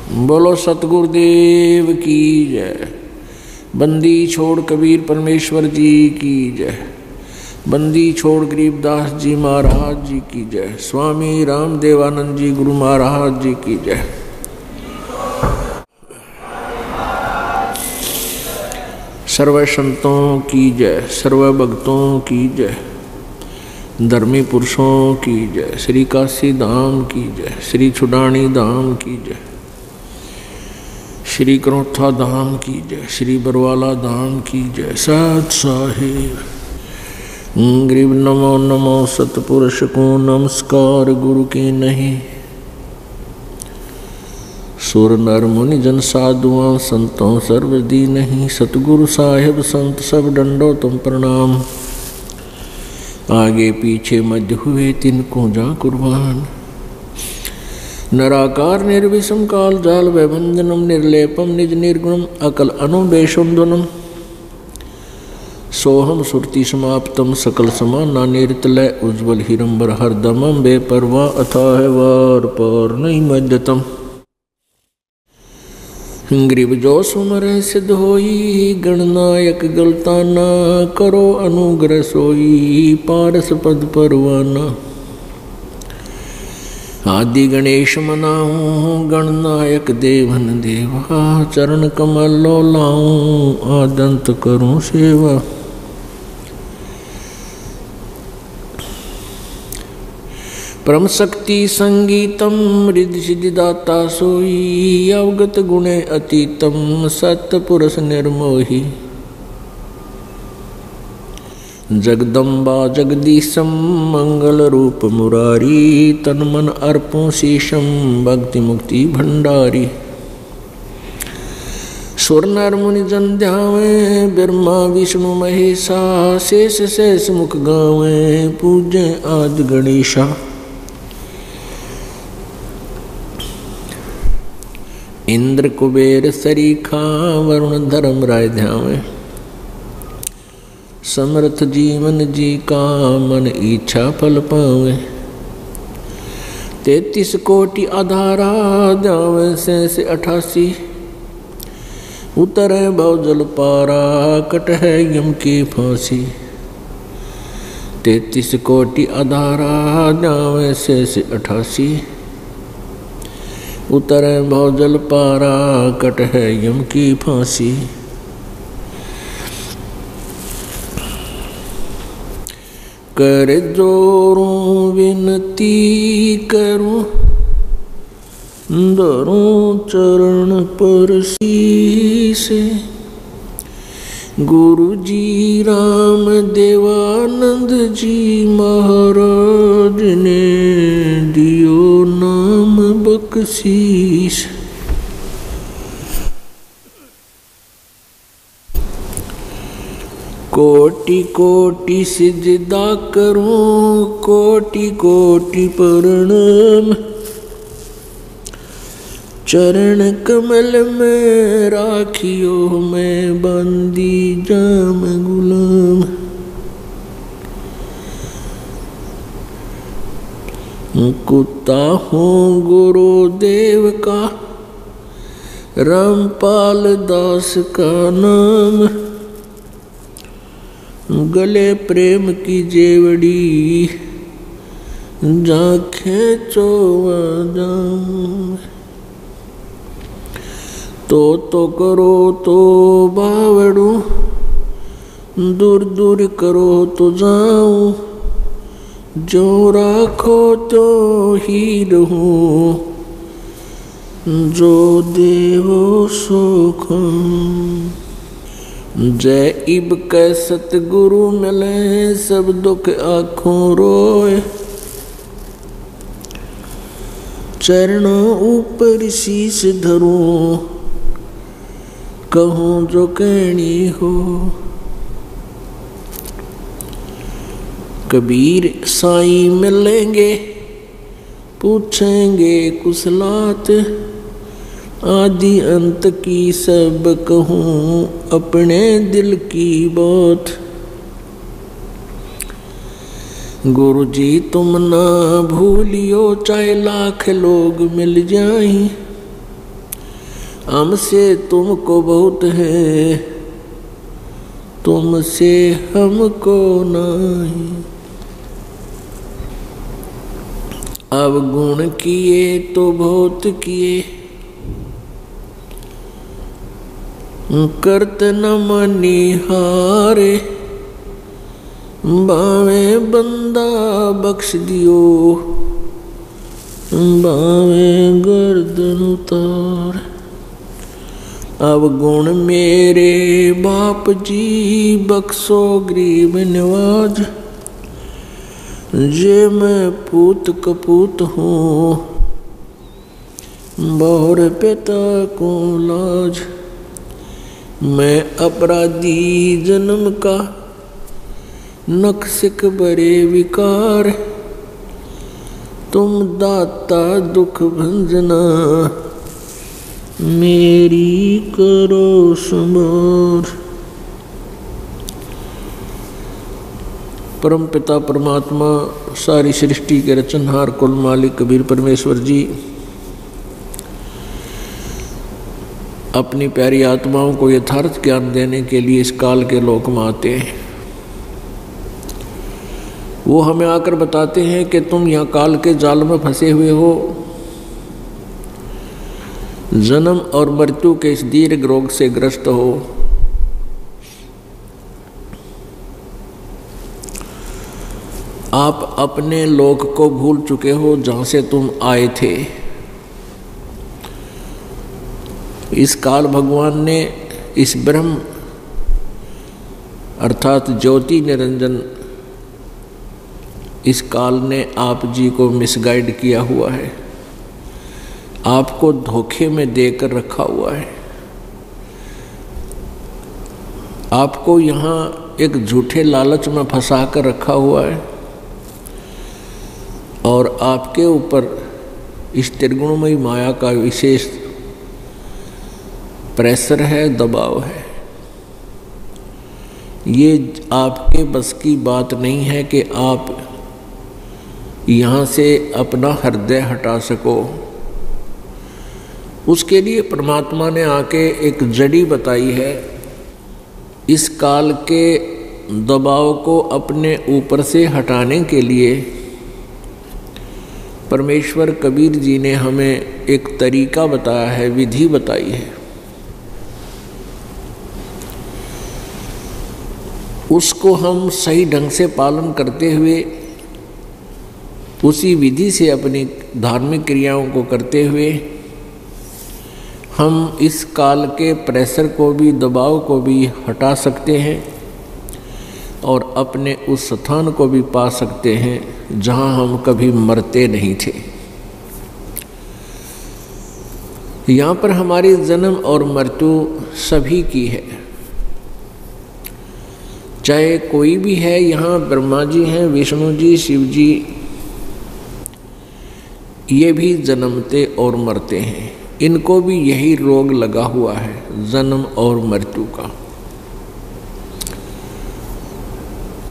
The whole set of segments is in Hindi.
बोलो सतगुरुदेव की जय। बंदी छोड़ कबीर परमेश्वर जी की जय। बंदी छोड़ गरीबदास जी महाराज जी की जय। स्वामी रामदेवानंद जी गुरु महाराज जी की जय। सर्व संतों की जय, सर्व भक्तों की जय, धर्मी पुरुषों की जय, श्री काशी धाम की जय, श्री छुडानी धाम की जय, श्री करोथा धाम की जय, श्री बरवाला धाम की जय। सत साहिब गरीब नमो नमो सतपुरुष को नमस्कार गुरु की नहीं। सुर नर मुनि जन साधुआं संतों सर्वदी नहीं। सतगुरु साहिब संत सब डंडो तुम प्रणाम। आगे पीछे मध्य हुए तिनको जा कुर्बान। नराकार निर्विषम काल जाल वैभंजनम निर्लेपम निज निर्गुणम अकल अनुबेशुंदनम। सोहम सुरति समाप्तम सकल समाना निर्तलय उज्ज्वल हिरंबर हरदमम बेपरवा अथाह वार पार नहीं मध्यतम। ग्रीब जो सुमर सिद्ध होई गणनायक गलताना। करो अनुग्रह सोई पारस पद परवाना। आदि गणेश मनाऊं गणनायक देवन देवा। चरण कमल लो लाऊं आदंत करूं सेवा। परम शक्ति संगीतम रिद्धि सिद्धिदाता सोई। अवगत गुणे अतीतम सत्पुरुष निर्मोही। जगदम्बा जगदीशम मंगल रूप मुरारी। तन मन अर्पों शीशम भक्ति मुक्ति भंडारी। सुर नर मुनि जन ध्यावे ब्रह्मा विष्णु महेशा। शेष शेष मुख गावे पूजे आदि गणेशा। इंद्र कुबेर सरीखा वरुण धर्म राय ध्यावे। समर्थ जीवन जी का मन इच्छा फल पावे। 33 कोटि आधारा ध्यावे से 88। उतरे भवजल पारा कट है यम की फांसी। 33 कोटि आधारा ध्यावे से 88। उतरे भवजल पारा कट है यम की फांसी। कर जोरों विनती करूं धरूं चरण पर शीस। गुरु जी राम देवानंद जी महाराज ने दियो नाम बख्शीश। कोटि कोटि सिजदा करूं कोटि कोटि प्रणाम। चरण कमल में राखियो मैं बंदी जाम गुलाम। कुत्ता हूँ गुरुदेव का रामपाल दास का नाम। गले प्रेम की जेवड़ी जा खेचो जाऊं। तो करो तो बावड़ू दूर दूर करो तो जाऊं। जो राखो तो ही रहूं जो देवो सो खाऊं। जय इब कै सतगुरु मिले सब दुख आँखों रोए। चरणों ऊपर शीश धरूं कहूँ जो कहनी हो। कबीर साईं मिलेंगे पूछेंगे कुशलात। आदि अंत की सब कहूँ अपने दिल की बात। गुरु जी तुम ना भूलियो चाहे लाख लोग मिल जाएं। हमसे तुमको बहुत है, तुमसे हमको नहीं। अब गुण किए तो बहुत किए, करत न मनिहारे। बावे बंदा बख्श दियो, बावे गर्दन उतार। अब गुण मेरे बाप जी बख्शो गरीब नवाज। जे मैं पूत कपूत हूँ, बहुर पिता को लाज। मैं अपराधी जन्म का, नक्सिक बड़े विकार। तुम दाता दुख भंजना, मेरी करो संभार। परम पिता परमात्मा सारी सृष्टि के रचनहार कुल मालिक कबीर परमेश्वर जी अपनी प्यारी आत्माओं को यथार्थ ज्ञान देने के लिए इस काल के लोक में आते हैं। वो हमें आकर बताते हैं कि तुम यहाँ काल के जाल में फंसे हुए हो, जन्म और मृत्यु के इस दीर्घ रोग से ग्रस्त हो। आप अपने लोक को भूल चुके हो जहाँ से तुम आए थे। इस काल भगवान ने इस ब्रह्म अर्थात ज्योति निरंजन इस काल ने आप जी को मिसगाइड किया हुआ है, आपको धोखे में देकर रखा हुआ है। आपको यहाँ एक झूठे लालच में फंसा कर रखा हुआ है और आपके ऊपर इस त्रिगुणमयी माया का विशेष प्रेशर है, दबाव है। ये आपके बस की बात नहीं है कि आप यहाँ से अपना हृदय हटा सको। उसके लिए परमात्मा ने आके एक जड़ी बताई है। इस काल के दबाव को अपने ऊपर से हटाने के लिए परमेश्वर कबीर जी ने हमें एक तरीका बताया है, विधि बताई है। उसको हम सही ढंग से पालन करते हुए, उसी विधि से अपनी धार्मिक क्रियाओं को करते हुए हम इस काल के प्रेशर को भी, दबाव को भी हटा सकते हैं और अपने उस स्थान को भी पा सकते हैं जहां हम कभी मरते नहीं थे। यहाँ पर हमारी जन्म और मृत्यु सभी की है, चाहे कोई भी है। यहाँ ब्रह्मा जी हैं, विष्णु जी, शिव जी, ये भी जन्मते और मरते हैं। इनको भी यही रोग लगा हुआ है, जन्म और मृत्यु का।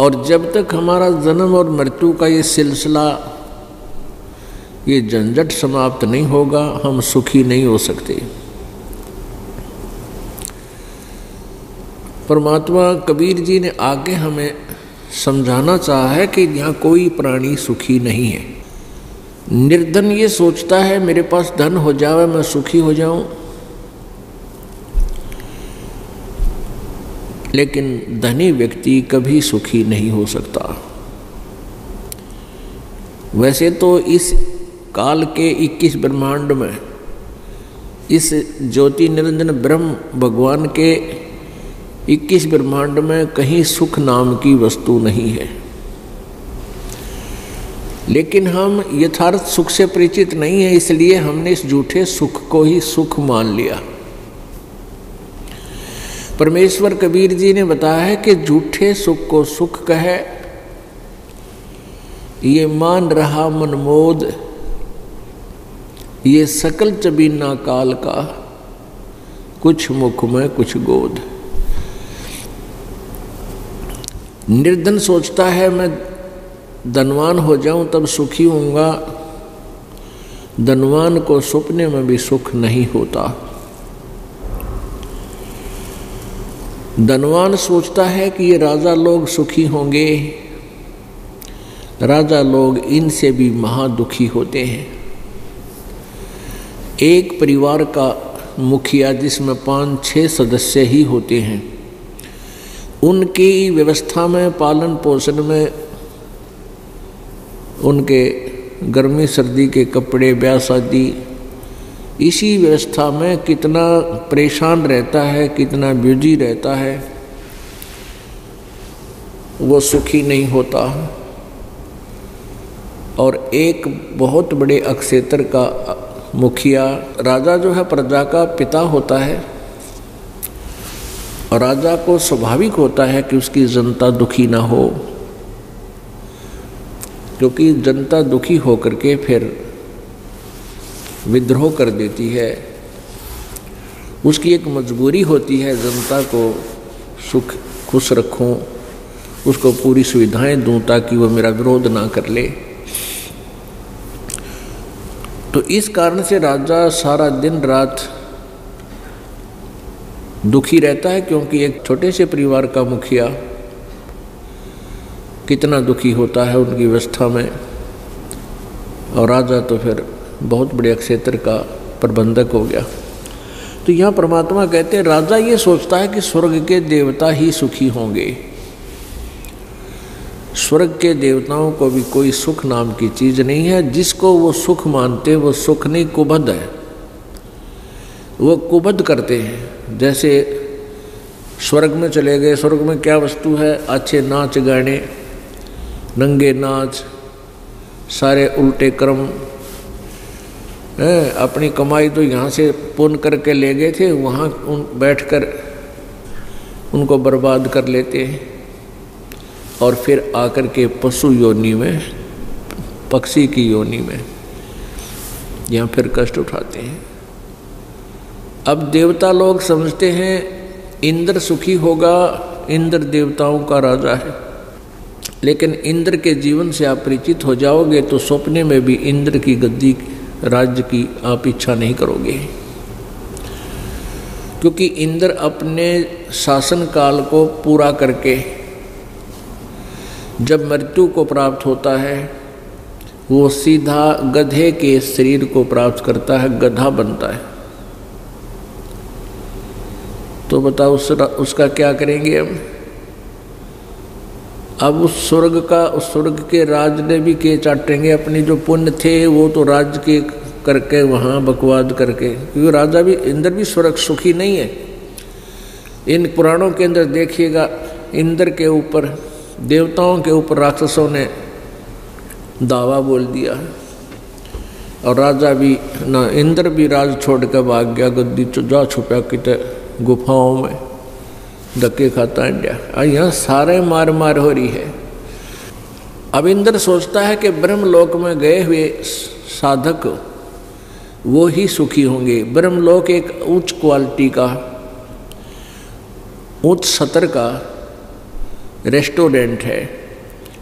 और जब तक हमारा जन्म और मृत्यु का ये सिलसिला, ये झंझट समाप्त नहीं होगा, हम सुखी नहीं हो सकते। परमात्मा कबीर जी ने आगे हमें समझाना चाहा है कि यहाँ कोई प्राणी सुखी नहीं है। निर्धन ये सोचता है मेरे पास धन हो जाए मैं सुखी हो जाऊं, लेकिन धनी व्यक्ति कभी सुखी नहीं हो सकता। वैसे तो इस काल के 21 ब्रह्मांड में, इस ज्योति निरंजन ब्रह्म भगवान के 21 ब्रह्मांड में कहीं सुख नाम की वस्तु नहीं है, लेकिन हम यथार्थ सुख से परिचित नहीं है, इसलिए हमने इस झूठे सुख को ही सुख मान लिया। परमेश्वर कबीर जी ने बताया है कि झूठे सुख को सुख कहे, ये मान रहा मनमोद, ये सकल चबीना काल का, कुछ मुख में कुछ गोद। निर्धन सोचता है मैं धनवान हो जाऊं तब सुखी होऊंगा, धनवान को सपने में भी सुख नहीं होता। धनवान सोचता है कि ये राजा लोग सुखी होंगे, राजा लोग इनसे भी महादुखी होते हैं। एक परिवार का मुखिया जिसमें 5-6 सदस्य ही होते हैं, उनकी व्यवस्था में, पालन पोषण में, उनके गर्मी सर्दी के कपड़े, ब्याह शादी, इसी व्यवस्था में कितना परेशान रहता है, कितना बिजी रहता है, वो सुखी नहीं होता। और एक बहुत बड़े अक्षेत्र का मुखिया, राजा जो है प्रजा का पिता होता है, और राजा को स्वाभाविक होता है कि उसकी जनता दुखी ना हो, क्योंकि जनता दुखी होकर के फिर विद्रोह कर देती है। उसकी एक मजबूरी होती है, जनता को सुख खुश रखूं, उसको पूरी सुविधाएं दूं ताकि वो मेरा विरोध ना कर ले। तो इस कारण से राजा सारा दिन रात दुखी रहता है, क्योंकि एक छोटे से परिवार का मुखिया कितना दुखी होता है उनकी व्यवस्था में, और राजा तो फिर बहुत बड़े क्षेत्र का प्रबंधक हो गया। तो यहाँ परमात्मा कहते हैं राजा ये सोचता है कि स्वर्ग के देवता ही सुखी होंगे। स्वर्ग के देवताओं को भी कोई सुख नाम की चीज नहीं है। जिसको वो सुख मानते वो सुख नहीं, कुबद है, वो कुबद करते हैं। जैसे स्वर्ग में चले गए, स्वर्ग में क्या वस्तु है? अच्छे नाच गाने, नंगे नाच, सारे उल्टे कर्म है। अपनी कमाई तो यहाँ से पुण्य करके ले गए थे, वहाँ बैठकर उनको बर्बाद कर लेते हैं, और फिर आकर के पशु योनि में, पक्षी की योनि में यहाँ फिर कष्ट उठाते हैं। अब देवता लोग समझते हैं इंद्र सुखी होगा, इंद्र देवताओं का राजा है। लेकिन इंद्र के जीवन से आप परिचित हो जाओगे तो सपने में भी इंद्र की गद्दी, राज्य की आप इच्छा नहीं करोगे, क्योंकि इंद्र अपने शासन काल को पूरा करके जब मृत्यु को प्राप्त होता है, वो सीधा गधे के शरीर को प्राप्त करता है, गधा बनता है। तो बताओ उसका क्या करेंगे हम? अब उस स्वर्ग के राज ने भी के चाटेंगे। अपने जो पुण्य थे वो तो राज्य के करके वहाँ बकवाद करके, क्योंकि राजा भी, इंद्र भी स्वर्ग सुखी नहीं है। इन पुराणों के अंदर देखिएगा, इंद्र के ऊपर, देवताओं के ऊपर राक्षसों ने दावा बोल दिया, और राजा भी ना, इंद्र भी राज छोड़ कर भाग गया, गद्दी जा छुपा किते गुफाओं में, धक्के खाता इंडिया। यहाँ सारे मार मार हो रही है। अब इंद्र सोचता है कि ब्रह्मलोक में गए हुए साधक वो ही सुखी होंगे। ब्रह्मलोक एक उच्च क्वालिटी का, उच्च स्तर का रेस्टोरेंट है,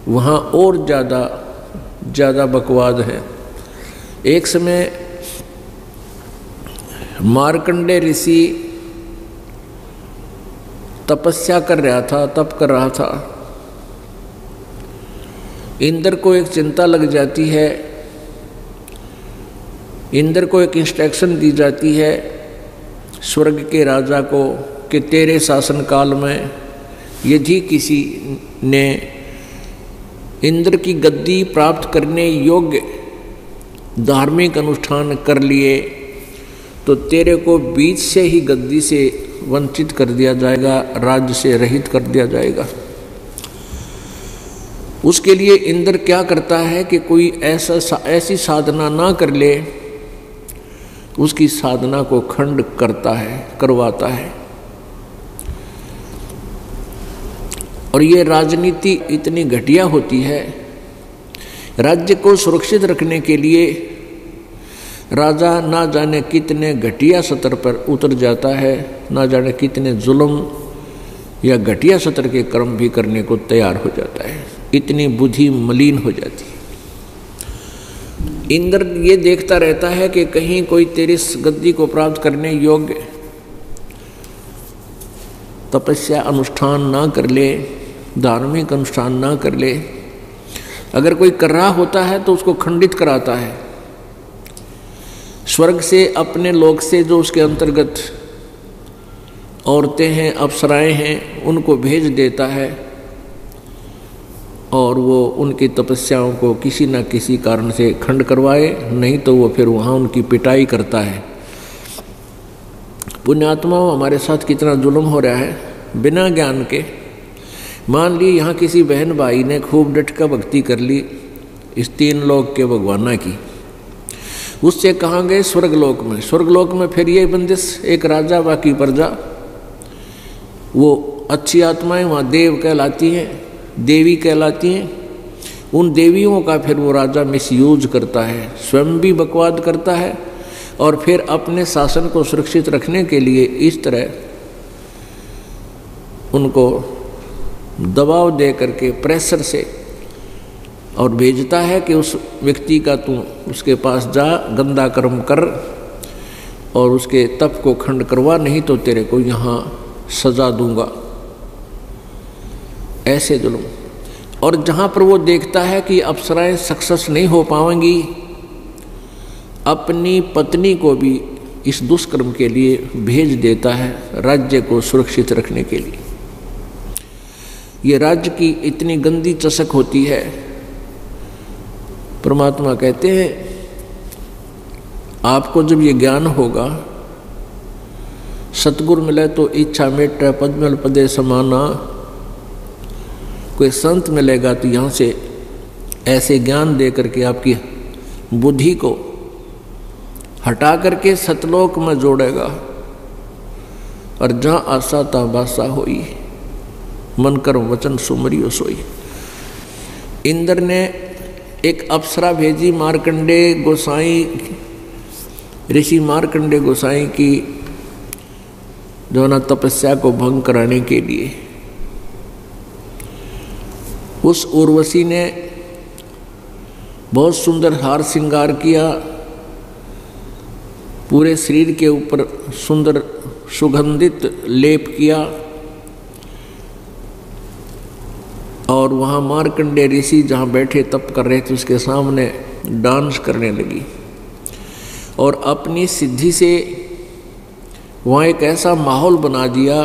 वहाँ और ज़्यादा बकवाद है। एक समय मार्कंडे ऋषि तपस्या कर रहा था, तप कर रहा था। इंद्र को एक चिंता लग जाती है, इंद्र को एक इंस्ट्रक्शन दी जाती है स्वर्ग के राजा को कि तेरे शासन काल में यदि किसी ने इंद्र की गद्दी प्राप्त करने योग्य धार्मिक अनुष्ठान कर लिए तो तेरे को बीच से ही गद्दी से वंचित कर दिया जाएगा, राज्य से रहित कर दिया जाएगा। उसके लिए इंद्र क्या करता है कि कोई ऐसी साधना ना कर ले, उसकी साधना को खंड करवाता है। और ये राजनीति इतनी घटिया होती है, राज्य को सुरक्षित रखने के लिए राजा ना जाने कितने घटिया स्तर पर उतर जाता है, ना जाने कितने जुल्म या घटिया स्तर के कर्म भी करने को तैयार हो जाता है। इतनी बुद्धि मलिन हो जाती है। इंद्र ये देखता रहता है कि कहीं कोई तेरी गद्दी को प्राप्त करने योग्य तपस्या अनुष्ठान ना कर ले, धार्मिक अनुष्ठान ना कर ले, अगर कोई कर रहा होता है तो उसको खंडित कराता है। स्वर्ग से, अपने लोक से जो उसके अंतर्गत औरतें हैं, अप्सराएं हैं, उनको भेज देता है और वो उनकी तपस्याओं को किसी न किसी कारण से खंड करवाए, नहीं तो वो फिर वहाँ उनकी पिटाई करता है। पुण्यात्माओं, हमारे साथ कितना जुल्म हो रहा है बिना ज्ञान के। मान ली यहाँ किसी बहन भाई ने खूब डट का भक्ति कर ली इस 3 लोक के भगवाना की, उससे कहाँ गए? स्वर्गलोक में। स्वर्गलोक में फिर ये बंदिश, एक राजा बाकी प्रजा। वो अच्छी आत्माएं वहाँ देव कहलाती हैं, देवी कहलाती हैं। उन देवियों का फिर वो राजा मिसयूज करता है, स्वयं भी बकवाद करता है और फिर अपने शासन को सुरक्षित रखने के लिए इस तरह उनको दबाव दे करके, प्रेशर से, और भेजता है कि उस व्यक्ति का तू उसके पास जा, गंदा कर्म कर और उसके तप को खंड करवा, नहीं तो तेरे को यहाँ सजा दूंगा। ऐसे जुल्म। और जहाँ पर वो देखता है कि अप्सराएं सक्सेस नहीं हो पाएंगी, अपनी पत्नी को भी इस दुष्कर्म के लिए भेज देता है, राज्य को सुरक्षित रखने के लिए। ये राज्य की इतनी गंदी चसक होती है। परमात्मा कहते हैं आपको जब ये ज्ञान होगा, सतगुरु मिले तो इच्छा मेट पद्मल पदे समाना, कोई संत मिलेगा तो यहाँ से ऐसे ज्ञान दे करके आपकी बुद्धि को हटा करके सतलोक में जोड़ेगा। और जहाँ आशा ता बासा होई, मन कर्म वचन सुमरियो सोई। इंद्र ने एक अप्सरा भेजी मार्कंडे गोसाई, ऋषि मार्कंडे गोसाई की जो ना तपस्या को भंग कराने के लिए। उस उर्वशी ने बहुत सुंदर हार श्रृंगार किया, पूरे शरीर के ऊपर सुंदर सुगंधित लेप किया और वहाँ मार्कंडे ऋषि जहाँ बैठे तप कर रहे थे उसके सामने डांस करने लगी और अपनी सिद्धि से वहाँ एक ऐसा माहौल बना दिया,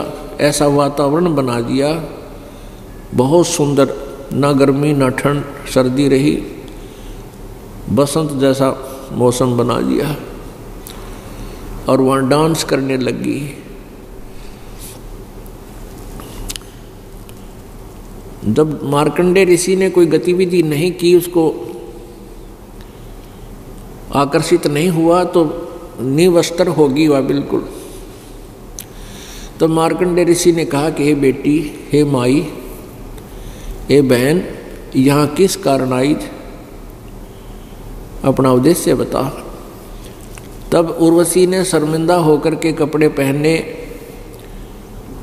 ऐसा वातावरण बना दिया, बहुत सुंदर, ना गर्मी ना ठंड, सर्दी रही, बसंत जैसा मौसम बना दिया और वहाँ डांस करने लगी। जब मार्कंडे ऋषि ने कोई गतिविधि नहीं की, उसको आकर्षित नहीं हुआ तो निवस्त्र होगी वह बिल्कुल। तो मार्कंडे ऋषि ने कहा कि हे बेटी, हे माई, हे बहन, यहाँ किस कारण आई, अपना उद्देश्य बता। तब उर्वशी ने शर्मिंदा होकर के कपड़े पहने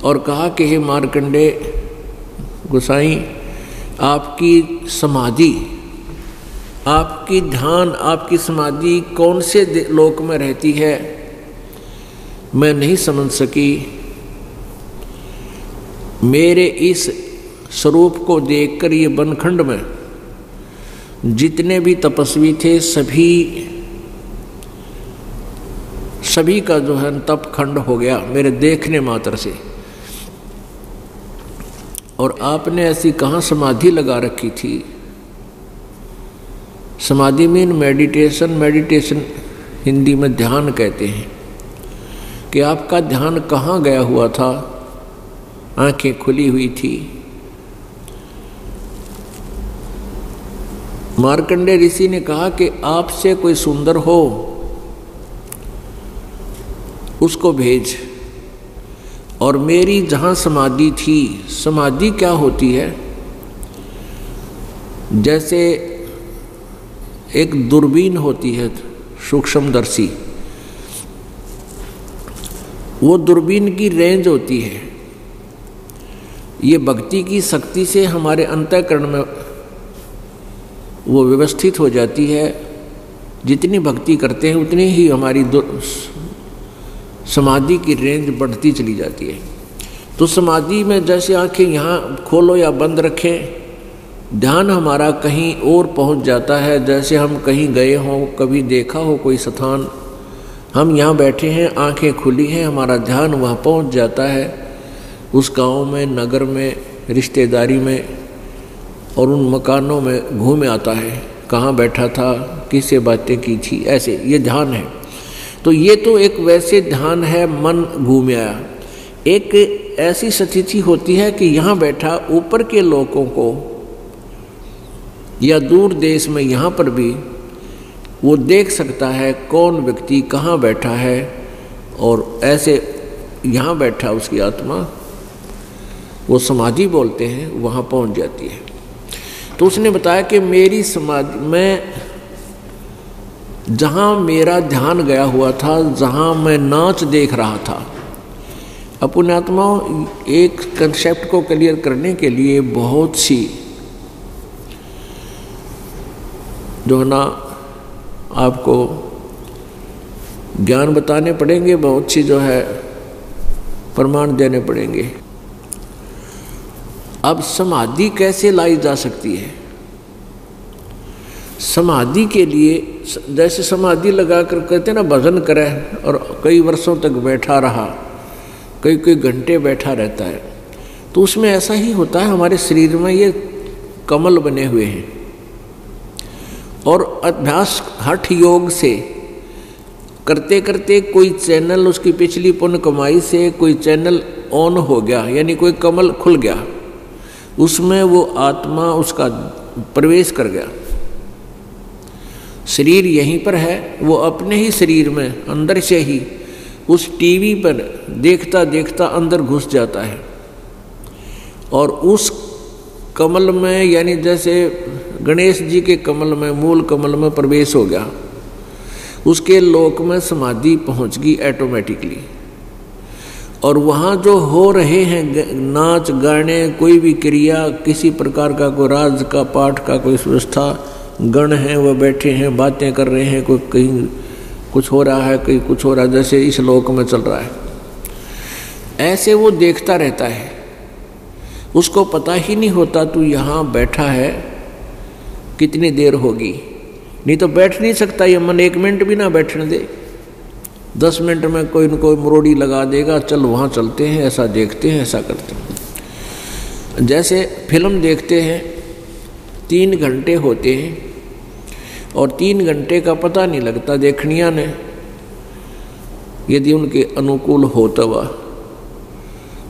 और कहा कि हे मार्कंडे गोसाई, आपकी समाधि, आपकी ध्यान, आपकी समाधि कौन से लोक में रहती है, मैं नहीं समझ सकी। मेरे इस स्वरूप को देखकर ये बनखंड में जितने भी तपस्वी थे सभी का जो है तप खंड हो गया मेरे देखने मात्र से। और आपने ऐसी कहाँ समाधि लगा रखी थी? समाधि मीन मेडिटेशन, मेडिटेशन हिंदी में ध्यान कहते हैं, कि आपका ध्यान कहाँ गया हुआ था? आंखें खुली हुई थी। मार्कंडे ऋषि ने कहा कि आपसे कोई सुंदर हो उसको भेज। और मेरी जहाँ समाधि थी, समाधि क्या होती है? जैसे एक दूरबीन होती है सूक्ष्मदर्शी, वो दूरबीन की रेंज होती है। ये भक्ति की शक्ति से हमारे अंतःकरण में वो व्यवस्थित हो जाती है। जितनी भक्ति करते हैं उतनी ही हमारी समाधि की रेंज बढ़ती चली जाती है। तो समाधि में जैसे आंखें यहाँ खोलो या बंद रखें, ध्यान हमारा कहीं और पहुँच जाता है। जैसे हम कहीं गए हों, कभी देखा हो कोई स्थान, हम यहाँ बैठे हैं, आंखें खुली हैं, हमारा ध्यान वहाँ पहुँच जाता है, उस गांव में, नगर में, रिश्तेदारी में और उन मकानों में घूम आता है, कहाँ बैठा था, किससे बातें की थी, ऐसे ये ध्यान है। तो ये तो एक वैसे ध्यान है, मन घूम आया। एक ऐसी स्थिति होती है कि यहाँ बैठा ऊपर के लोगों को या दूर देश में यहाँ पर भी वो देख सकता है कौन व्यक्ति कहाँ बैठा है, और ऐसे यहाँ बैठा उसकी आत्मा, वो समाधि बोलते हैं, वहाँ पहुँच जाती है। तो उसने बताया कि मेरी समाधि में जहाँ मेरा ध्यान गया हुआ था, जहाँ मैं नाच देख रहा था। अब पुण्यात्माओं, एक कंसेप्ट को क्लियर करने के लिए बहुत सी जो है ना आपको ज्ञान बताने पड़ेंगे, बहुत सी जो है प्रमाण देने पड़ेंगे। अब समाधि कैसे लाई जा सकती है? समाधि के लिए जैसे समाधि लगा कर कहते हैं ना, भजन करे और कई वर्षों तक बैठा रहा, कई कई घंटे बैठा रहता है, तो उसमें ऐसा ही होता है। हमारे शरीर में ये कमल बने हुए हैं, और अभ्यास हठ योग से करते करते कोई चैनल उसकी पिछली पुण्य कमाई से कोई चैनल ऑन हो गया, यानी कोई कमल खुल गया, उसमें वो आत्मा उसका प्रवेश कर गया। शरीर यहीं पर है, वो अपने ही शरीर में अंदर से ही उस टीवी पर देखता देखता अंदर घुस जाता है, और उस कमल में, यानी जैसे गणेश जी के कमल में, मूल कमल में प्रवेश हो गया, उसके लोक में समाधि पहुंच गई ऑटोमेटिकली। और वहाँ जो हो रहे हैं नाच गाने, कोई भी क्रिया, किसी प्रकार का कोई राज का पाठ का कोई व्यवस्था, गण हैं वह बैठे हैं, बातें कर रहे हैं, कोई कहीं कुछ हो रहा है, कहीं कुछ हो रहा है, जैसे इस लोक में चल रहा है, ऐसे वो देखता रहता है। उसको पता ही नहीं होता तू यहाँ बैठा है कितनी देर होगी, नहीं तो बैठ नहीं सकता ये मन, 1 मिनट भी ना बैठने दे, 10 मिनट में कोई न कोई मुरोड़ी लगा देगा, चल वहाँ चलते हैं, ऐसा देखते हैं, ऐसा करते हैं। जैसे फिल्म देखते हैं, 3 घंटे होते हैं और 3 घंटे का पता नहीं लगता देखनिया ने, यदि उनके अनुकूल होता हुआ।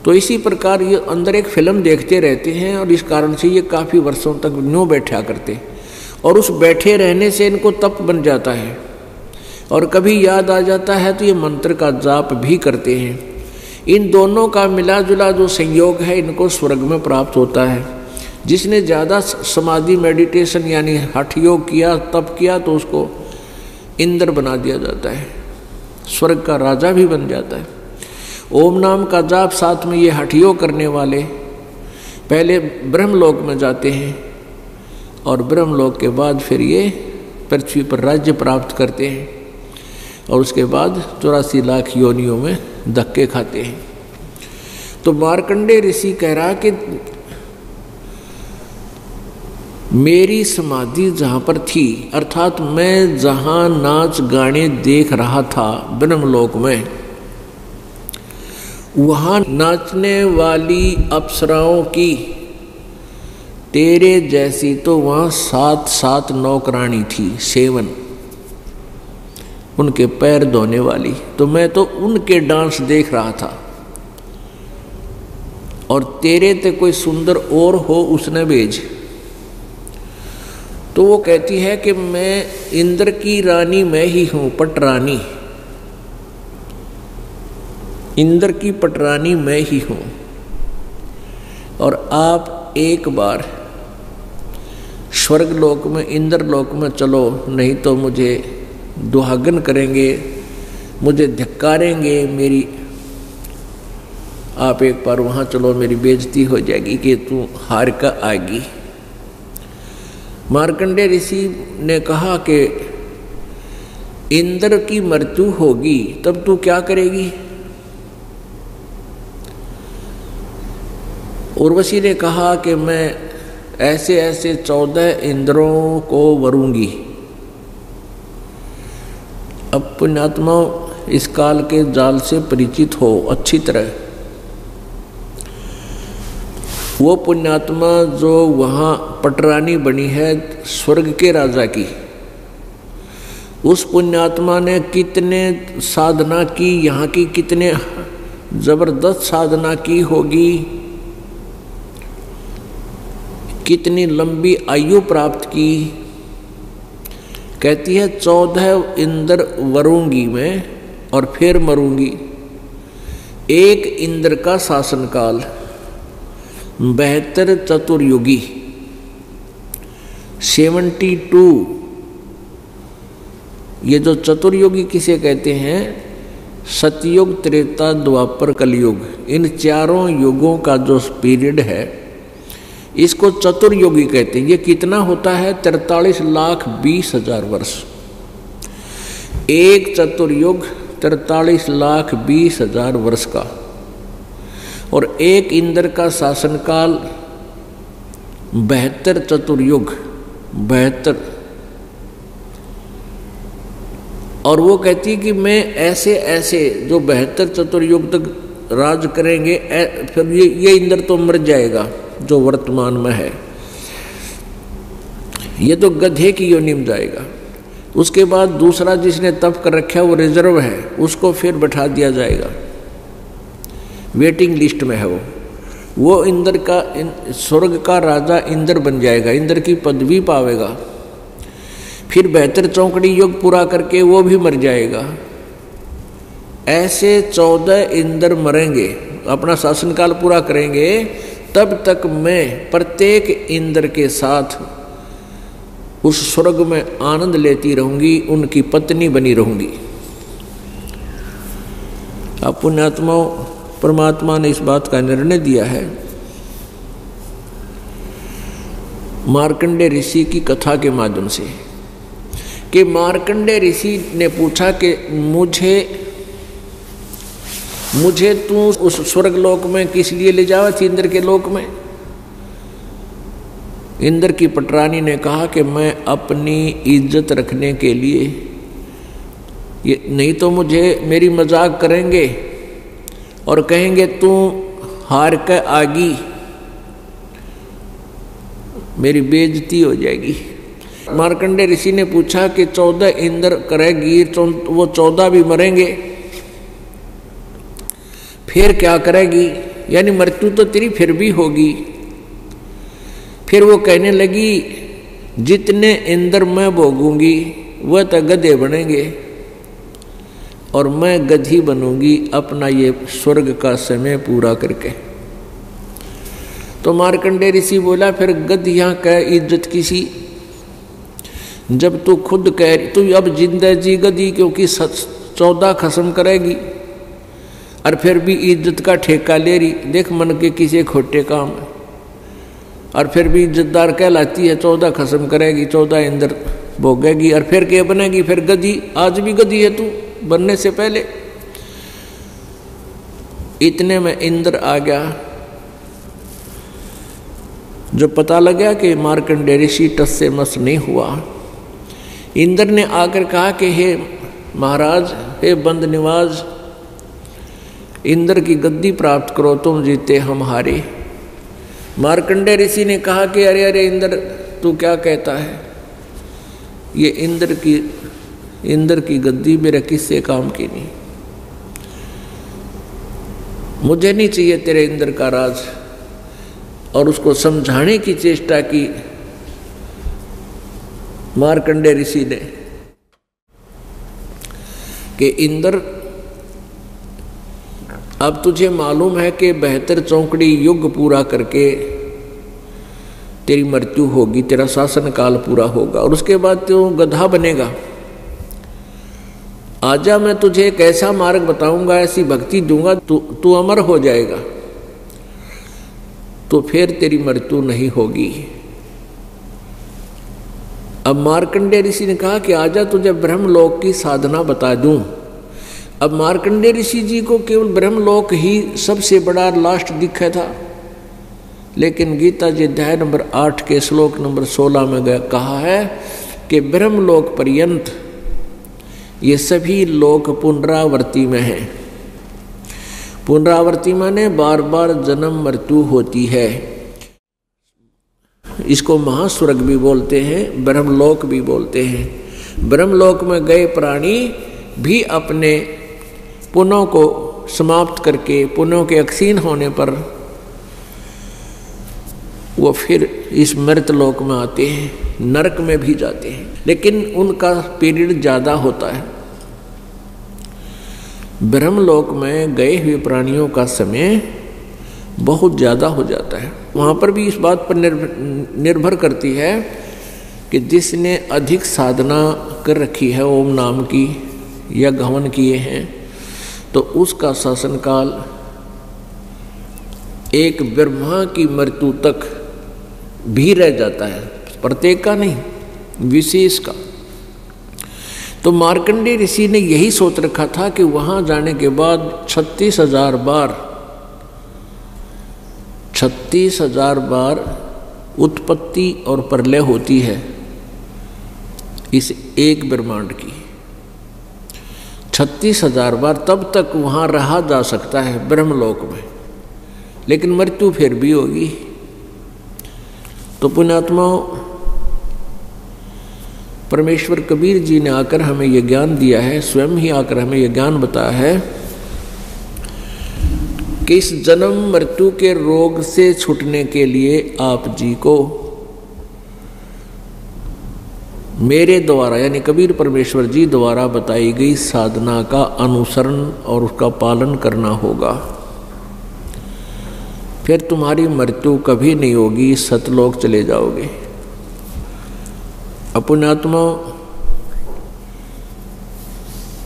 तो इसी प्रकार ये अंदर एक फिल्म देखते रहते हैं, और इस कारण से ये काफ़ी वर्षों तक न्यों बैठा करते, और उस बैठे रहने से इनको तप बन जाता है, और कभी याद आ जाता है तो ये मंत्र का जाप भी करते हैं। इन दोनों का मिला जुला जो संयोग है, इनको स्वर्ग में प्राप्त होता है। जिसने ज़्यादा समाधि मेडिटेशन यानी हठ योग किया, तप किया, तो उसको इंद्र बना दिया जाता है, स्वर्ग का राजा भी बन जाता है। ओम नाम का जाप साथ में ये हठ योग करने वाले पहले ब्रह्मलोक में जाते हैं, और ब्रह्मलोक के बाद फिर ये पृथ्वी पर राज्य प्राप्त करते हैं, और उसके बाद 84 लाख योनियों में धक्के खाते हैं। तो मार्कंडेय ऋषि कह रहा कि मेरी समाधि जहाँ पर थी, अर्थात मैं जहाँ नाच गाने देख रहा था ब्रह्मलोक में, वहाँ नाचने वाली अप्सराओं की तेरे जैसी तो वहाँ 7 नौकरानी थी, 7, उनके पैर धोने वाली। तो मैं तो उनके डांस देख रहा था, और तेरे ते कोई सुंदर और हो उसने भेज। तो वो कहती है कि मैं इंद्र की रानी मैं ही हूँ, पटरानी, इंद्र की पटरानी मैं ही हूँ, और आप एक बार स्वर्ग लोक में, इंद्र लोक में चलो, नहीं तो मुझे दुहागन करेंगे, मुझे धिक्कारेंगे, मेरी आप एक बार वहाँ चलो, मेरी बेइज्जती हो जाएगी कि तू हार कर आएगी। मार्कंडेय ऋषि ने कहा कि इंद्र की मृत्यु होगी तब तू क्या करेगी? उर्वशी ने कहा कि मैं ऐसे ऐसे 14 इंद्रों को वरूंगी। अब पुण्यात्मा इस काल के जाल से परिचित हो अच्छी तरह। वो पुण्यात्मा जो वहाँ पटरानी बनी है स्वर्ग के राजा की, उस पुण्यात्मा ने कितने साधना की, यहाँ की कितने जबरदस्त साधना की होगी, कितनी लंबी आयु प्राप्त की। कहती है 14 इंद्र वरूंगी मैं और फिर मरूंगी। एक इंद्र का शासनकाल 72 चतुर्युगी 72। ये जो चतुर्युगी किसे कहते हैं? सतयुग, त्रेता, द्वापर, कलयुग, इन चारों युगों का जो पीरियड है इसको चतुर्युगी कहते हैं। ये कितना होता है? 43,20,000 वर्ष। एक चतुर्युग 43,20,000 वर्ष का। और एक इंद्र का शासनकाल 72 चतुर्युग 72। और वो कहती है कि मैं ऐसे ऐसे जो 72 चतुर्युग तक राज करेंगे, फिर ये इंद्र तो मर जाएगा जो वर्तमान में है, ये तो गधे की योनि में जाएगा। उसके बाद दूसरा जिसने तप कर रखा है वो रिजर्व है, उसको फिर बैठा दिया जाएगा, वेटिंग लिस्ट में है वो इंद्र का स्वर्ग का राजा इंद्र बन जाएगा, इंद्र की पदवी पावेगा। फिर 72 चौकड़ी युग पूरा करके वो भी मर जाएगा। ऐसे 14 इंद्र मरेंगे, अपना शासनकाल पूरा करेंगे, तब तक मैं प्रत्येक इंद्र के साथ उस स्वर्ग में आनंद लेती रहूंगी, उनकी पत्नी बनी रहूंगी। अब पुण्यात्माओं, परमात्मा ने इस बात का निर्णय दिया है मार्कंडेय ऋषि की कथा के माध्यम से, कि मार्कंडेय ऋषि ने पूछा कि मुझे तू उस स्वर्ग लोक में किस लिए ले जावा थी, इंद्र के लोक में? इंद्र की पटरानी ने कहा कि मैं अपनी इज्जत रखने के लिए, ये नहीं तो मुझे मेरी मजाक करेंगे और कहेंगे तू हार कर आगी, मेरी बेइज्जती हो जाएगी। मार्कंडेय ऋषि ने पूछा कि 14 इंद्र करेगी, वो 14 भी मरेंगे, फिर क्या करेगी? यानी मृत्यु तो तेरी फिर भी होगी। फिर वो कहने लगी जितने इंद्र मैं भोगूंगी वह तो गधे बनेंगे और मैं गधी बनूंगी अपना ये स्वर्ग का समय पूरा करके। तो मार्कंडेय ऋषि बोला फिर गधियां का इज्जत किसी, जब तू खुद कह रही तू अब जिंदा जी गधी, क्योंकि 14 खत्म करेगी और फिर भी इज्जत का ठेका ले रही। देख मन के किसी खोटे काम, और फिर भी इज्जतदार कहलाती है, 14 खत्म करेगी, 14 इंद्र भोगेगी और फिर क्या बनेगी? फिर गधी। आज भी गधी है तू बनने से पहले। इतने में इंद्र आ गया, जो पता लगा कि मार्कंडेय ऋषि टस से मस नहीं हुआ। इंद्र ने आकर कहा कि हे महाराज, हे बंद निवाज, इंद्र की गद्दी प्राप्त करो, तुम जीते हम हारे। मार्कंडेय ऋषि ने कहा कि अरे अरे इंद्र, तू क्या कहता है? ये इंद्र की गद्दी मेरे किससे काम की नहीं, मुझे नहीं चाहिए तेरे इंद्र का राज। और उसको समझाने की चेष्टा की मार्कंडेय ऋषि ने कि इंद्र, अब तुझे मालूम है कि 72 चौकड़ी युग पूरा करके तेरी मृत्यु होगी, तेरा शासन काल पूरा होगा और उसके बाद तू गधा बनेगा। आजा, मैं तुझे एक ऐसा मार्ग बताऊंगा, ऐसी भक्ति दूंगा, तू अमर हो जाएगा, तो फिर तेरी मृत्यु नहीं होगी। अब मार्कंडेय ऋषि ने कहा कि आजा तुझे ब्रह्मलोक की साधना बता दूं। अब मार्कंडेय ऋषि जी को केवल ब्रह्मलोक ही सबसे बड़ा लास्ट दिखा था, लेकिन गीता जी अध्याय नंबर 8 के श्लोक नंबर 16 में कहा है कि ब्रह्मलोक पर्यंत ये सभी लोक पुनरावृत्ति में हैं। पुनरावृत्ति माने बार बार जन्म मृत्यु होती है। इसको महास्वर्ग भी बोलते हैं, ब्रह्मलोक भी बोलते हैं। ब्रह्मलोक में गए प्राणी भी अपने पुण्यों को समाप्त करके, पुण्यों के अक्षीण होने पर वो फिर इस मृत लोक में आते हैं, नरक में भी जाते हैं, लेकिन उनका पीरियड ज़्यादा होता है। ब्रह्मलोक में गए हुए प्राणियों का समय बहुत ज़्यादा हो जाता है। वहाँ पर भी इस बात पर निर्भर करती है कि जिसने अधिक साधना कर रखी है, ओम नाम की या गहवन किए हैं, तो उसका शासन काल एक ब्रह्मा की मृत्यु तक भी रह जाता है, प्रत्येक का नहीं, विशेष का। तो मार्कंडेय ऋषि ने यही सोच रखा था कि वहां जाने के बाद 36,000 बार उत्पत्ति और प्रलय होती है इस एक ब्रह्मांड की। 36,000 बार तब तक वहां रहा जा सकता है ब्रह्मलोक में, लेकिन मृत्यु फिर भी होगी। तो पुण्यात्माओं, परमेश्वर कबीर जी ने आकर हमें यह ज्ञान दिया है, स्वयं ही आकर हमें यह ज्ञान बताया है कि इस जन्म मृत्यु के रोग से छूटने के लिए आप जी को मेरे द्वारा यानी कबीर परमेश्वर जी द्वारा बताई गई साधना का अनुसरण और उसका पालन करना होगा। फिर तुम्हारी मृत्यु कभी नहीं होगी, सतलोक चले जाओगे। पुण्यात्मा,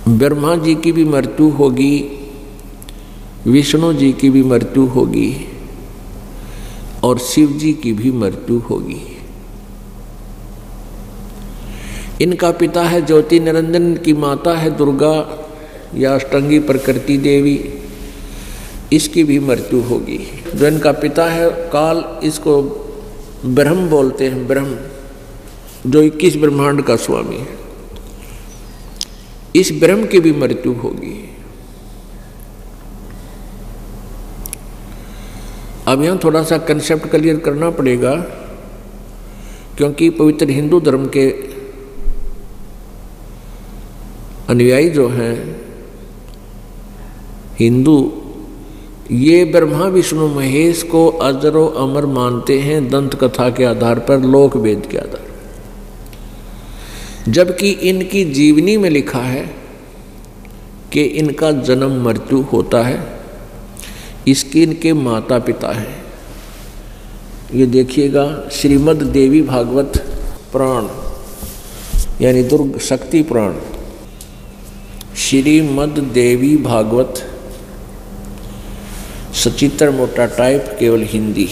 ब्रह्मा जी की भी मृत्यु होगी, विष्णु जी की भी मृत्यु होगी और शिव जी की भी मृत्यु होगी। इनका पिता है ज्योति निरंजन, की माता है दुर्गा या अष्टांगी प्रकृति देवी, इसकी भी मृत्यु होगी। जो इनका पिता है काल, इसको ब्रह्म बोलते हैं, ब्रह्म जो 21 ब्रह्मांड का स्वामी है, इस ब्रह्म की भी मृत्यु होगी। अब यहां थोड़ा सा कंसेप्ट क्लियर करना पड़ेगा, क्योंकि पवित्र हिंदू धर्म के अनुयायी जो हैं हिंदू, ये ब्रह्मा विष्णु महेश को अजरो अमर मानते हैं दंत कथा के आधार पर, लोक वेद के आधार, जबकि इनकी जीवनी में लिखा है कि इनका जन्म मृत्यु होता है। इसके इनके माता पिता हैं। ये देखिएगा श्रीमद् देवी भागवत पुराण यानी दुर्ग शक्ति पुराण, श्रीमद् देवी भागवत सचित्र मोटा टाइप केवल हिंदी,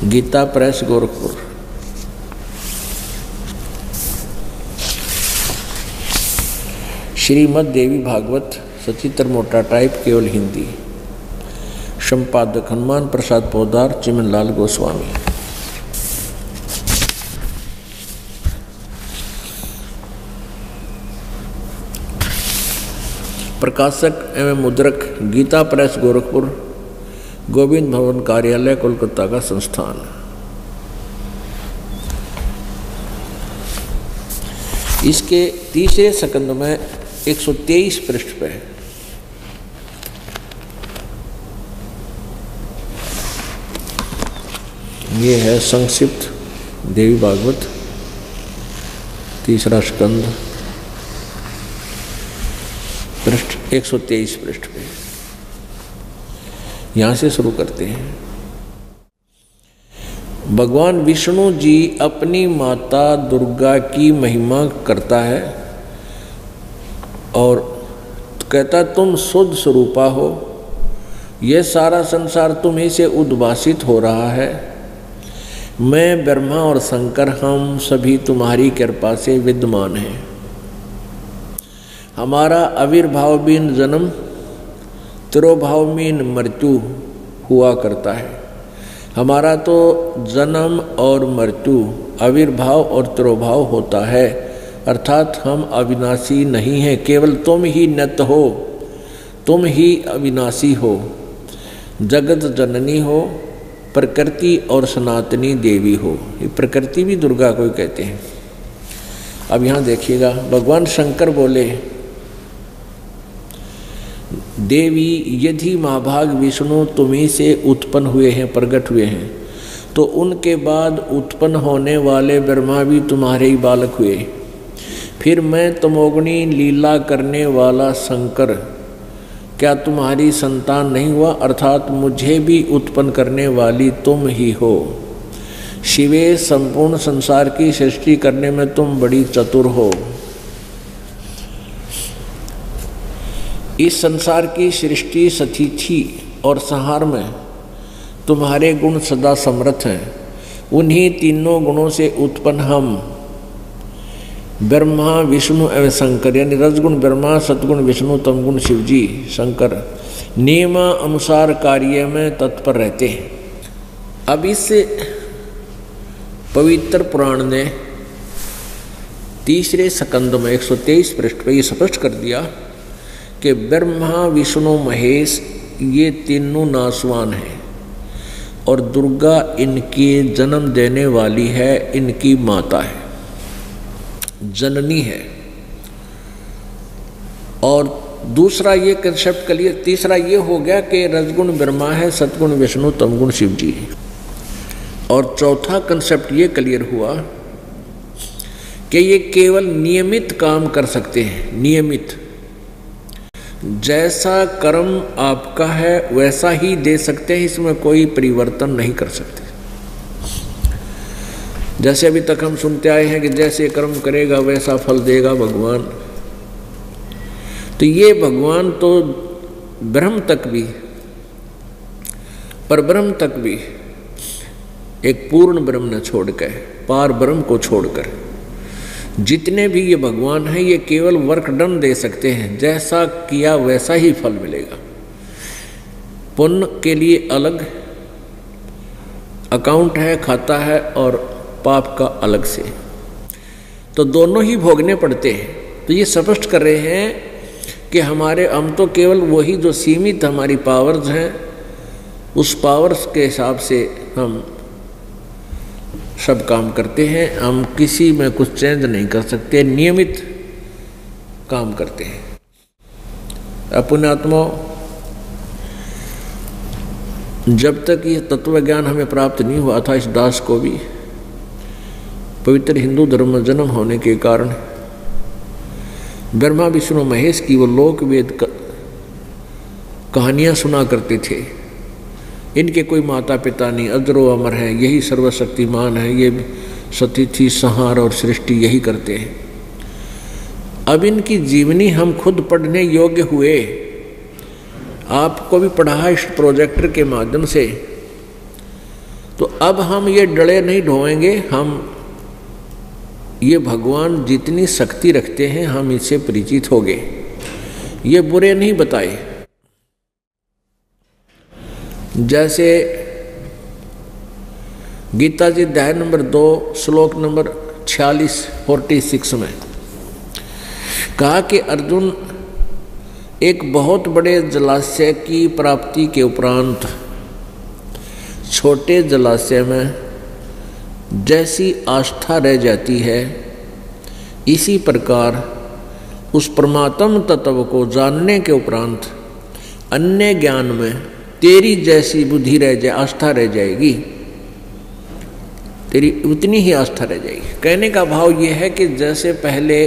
गीता प्रेस गोरखपुर। श्रीमद् देवी भागवत सचित्र मोटा टाइप केवल हिंदी, संपादक हनुमान प्रसाद पोदार, चिमनलाल गोस्वामी। प्रकाशक एवं मुद्रक गीता प्रेस गोरखपुर, गोविंद भवन कार्यालय कोलकाता का संस्थान। इसके तीसरे स्कंद में 123 पृष्ठ पे ये है संक्षिप्त देवी भागवत तीसरा स्कंद, पृष्ठ 123 पृष्ठ पे। यहां से शुरू करते हैं। भगवान विष्णु जी अपनी माता दुर्गा की महिमा करता है और कहता तुम शुद्ध स्वरूपा हो, यह सारा संसार तुम्हीं से उद्भासित हो रहा है। मैं ब्रह्मा और शंकर हम सभी तुम्हारी कृपा से विद्यमान हैं। हमारा आविर्भाव बिन जन्म, तिरोभाव बिन मृत्यु हुआ करता है। हमारा तो जन्म और मृत्यु, आविर्भाव और तिरोभाव होता है, अर्थात हम अविनाशी नहीं हैं। केवल तुम ही नित्य हो, तुम ही अविनाशी हो, जगत जननी हो, प्रकृति और सनातनी देवी हो। ये प्रकृति भी दुर्गा को ही कहते हैं। अब यहाँ देखिएगा, भगवान शंकर बोले, देवी यदि महाभाग विष्णु तुम्ही से उत्पन्न हुए हैं, प्रकट हुए हैं, तो उनके बाद उत्पन्न होने वाले ब्रह्मा भी तुम्हारे ही बालक हुए। फिर मैं तमोगुणी लीला करने वाला शंकर क्या तुम्हारी संतान नहीं हुआ? अर्थात मुझे भी उत्पन्न करने वाली तुम ही हो। शिवे, संपूर्ण संसार की सृष्टि करने में तुम बड़ी चतुर हो। इस संसार की सृष्टि, स्थिति और संहार में तुम्हारे गुण सदा समर्थ हैं। उन्हीं तीनों गुणों से उत्पन्न हम ब्रह्मा, विष्णु एवं शंकर, यानी रजगुण ब्रह्मा, सतगुण विष्णु, तमगुण शिवजी शंकर नियम अनुसार कार्य में तत्पर रहते हैं। अब इस पवित्र पुराण ने तीसरे स्कंद में 123 पृष्ठ पर यह स्पष्ट कर दिया कि ब्रह्मा, विष्णु, महेश ये तीनों नासवान हैं और दुर्गा इनके जन्म देने वाली है, इनकी माता है, जननी है। और दूसरा ये कंसेप्ट क्लियर, तीसरा ये हो गया कि रजगुण ब्रह्मा है, सतगुण विष्णु, तमगुण शिव जी। और चौथा कंसेप्ट ये क्लियर हुआ कि ये केवल नियमित काम कर सकते हैं। नियमित, जैसा कर्म आपका है वैसा ही दे सकते हैं, इसमें कोई परिवर्तन नहीं कर सकते। जैसे अभी तक हम सुनते आए हैं कि जैसे कर्म करेगा वैसा फल देगा भगवान। तो ये भगवान तो ब्रह्म तक भी, पर ब्रह्म तक भी एक पूर्ण ब्रह्म न छोड़कर, पार ब्रह्म को छोड़कर जितने भी ये भगवान हैं, ये केवल वर्क डन दे सकते हैं। जैसा किया वैसा ही फल मिलेगा। पुण्य के लिए अलग अकाउंट है, खाता है, और पाप का अलग से, तो दोनों ही भोगने पड़ते हैं। तो ये स्पष्ट कर रहे हैं कि हम तो केवल वही जो सीमित हमारी पावर्स हैं, उस पावर्स के हिसाब से हम सब काम करते हैं। हम किसी में कुछ चेंज नहीं कर सकते, नियमित काम करते हैं। पुण्यात्मा, जब तक ये तत्व ज्ञान हमें प्राप्त नहीं हुआ था, इस दास को भी पवित्र हिंदू धर्म में जन्म होने के कारण ब्रह्मा, विष्णु, महेश की वो लोक वेद कहानियाँ सुना करते थे। इनके कोई माता पिता नहीं, अजरो अमर है, यही सर्वशक्तिमान है, ये स्थिति, संहार और सृष्टि यही करते हैं। अब इनकी जीवनी हम खुद पढ़ने योग्य हुए। आपको भी पढ़ा इस प्रोजेक्टर के माध्यम से। तो अब हम ये डले नहीं ढोएंगे। हम ये भगवान जितनी शक्ति रखते हैं हम इससे परिचित हो गए। ये बुरे नहीं बताए। जैसे गीता जी अध्याय नंबर 2 श्लोक नंबर 46 में कहा कि अर्जुन, एक बहुत बड़े जलाशय की प्राप्ति के उपरांत छोटे जलाशय में जैसी आस्था रह जाती है, इसी प्रकार उस परमात्म तत्व को जानने के उपरांत अन्य ज्ञान में तेरी जैसी बुद्धि रह जाए, आस्था रह जाएगी, तेरी उतनी ही आस्था रह जाएगी। कहने का भाव यह है कि जैसे पहले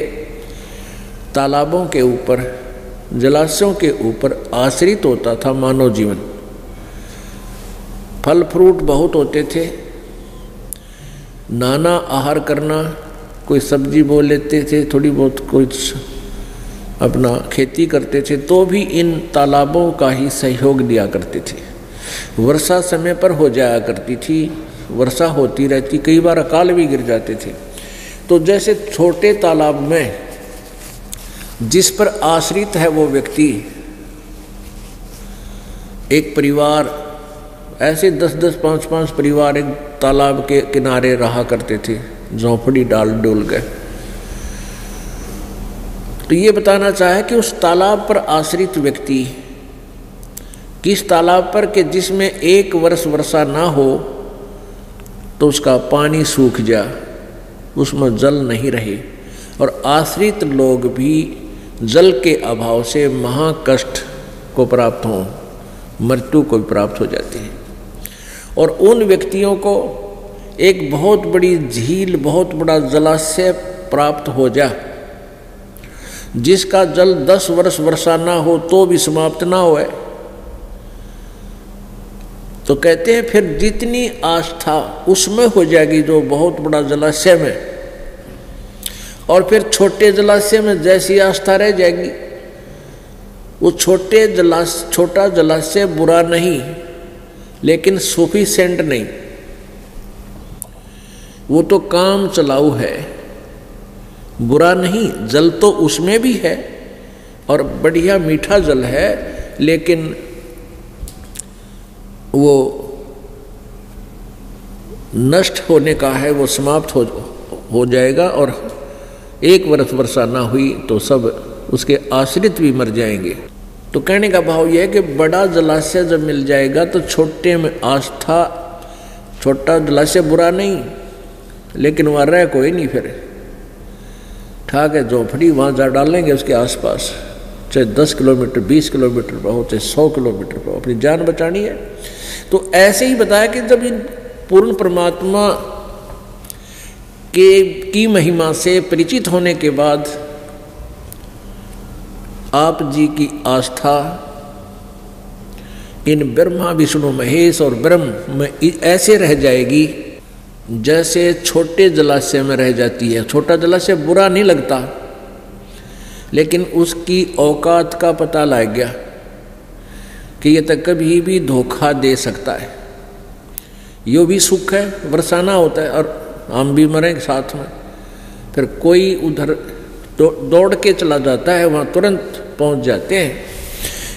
तालाबों के ऊपर, जलाशयों के ऊपर आश्रित होता था मानव जीवन, फल फ्रूट बहुत होते थे, नाना आहार करना, कोई सब्जी बो लेते थे, थोड़ी बहुत कुछ अपना खेती करते थे, तो भी इन तालाबों का ही सहयोग दिया करते थे। वर्षा समय पर हो जाया करती थी, वर्षा होती रहती, कई बार अकाल भी गिर जाते थे। तो जैसे छोटे तालाब में जिस पर आश्रित है वो व्यक्ति, एक परिवार ऐसे 10-10, 5-5 परिवार एक तालाब के किनारे रहा करते थे, झोंपड़ी डाल डोल गए। तो ये बताना चाहे कि उस तालाब पर आश्रित व्यक्ति किस तालाब पर के जिसमें 1 वर्ष वर्षा ना हो तो उसका पानी सूख जा, उसमें जल नहीं रहे, और आश्रित लोग भी जल के अभाव से महाकष्ट को प्राप्त हों, मृत्यु को भी प्राप्त हो जाती है। और उन व्यक्तियों को एक बहुत बड़ी झील, बहुत बड़ा जलाशय प्राप्त हो जा, जिसका जल 10 वर्ष वर्षा ना हो तो भी समाप्त ना होए, तो कहते हैं फिर जितनी आस्था उसमें हो जाएगी जो बहुत बड़ा जलाशय में, और फिर छोटे जलाशय में जैसी आस्था रह जाएगी। वो छोटा जलाशय बुरा नहीं, लेकिन सफिशिएंट नहीं, वो तो काम चलाऊ है, बुरा नहीं। जल तो उसमें भी है और बढ़िया मीठा जल है, लेकिन वो नष्ट होने का है, वो समाप्त हो जाएगा, और 1 वर्ष वर्षा ना हुई तो सब उसके आश्रित भी मर जाएंगे। तो कहने का भाव यह है कि बड़ा जलाशय जब मिल जाएगा तो छोटे में आस्था, छोटा जलाशय बुरा नहीं, लेकिन वहाँ रह कोई नहीं, फिर ठाक है झोंपड़ी वहाँ जा डालेंगे उसके आसपास, चाहे 10 किलोमीटर 20 किलोमीटर पर हो, चाहे 100 किलोमीटर पर, अपनी जान बचानी है। तो ऐसे ही बताया कि जब इन पूर्ण परमात्मा की महिमा से परिचित होने के बाद आप जी की आस्था इन ब्रह्मा विष्णु महेश और ब्रह्म में ऐसे रह जाएगी जैसे छोटे जलाशय में रह जाती है। छोटा जलाशय बुरा नहीं लगता, लेकिन उसकी औकात का पता लग गया कि ये तक कभी भी धोखा दे सकता है। यो भी सुख है, बरसाना होता है, और हम भी मरेंगे साथ में। फिर कोई उधर दौड़ के चला जाता है, वहाँ तुरंत पहुँच जाते हैं।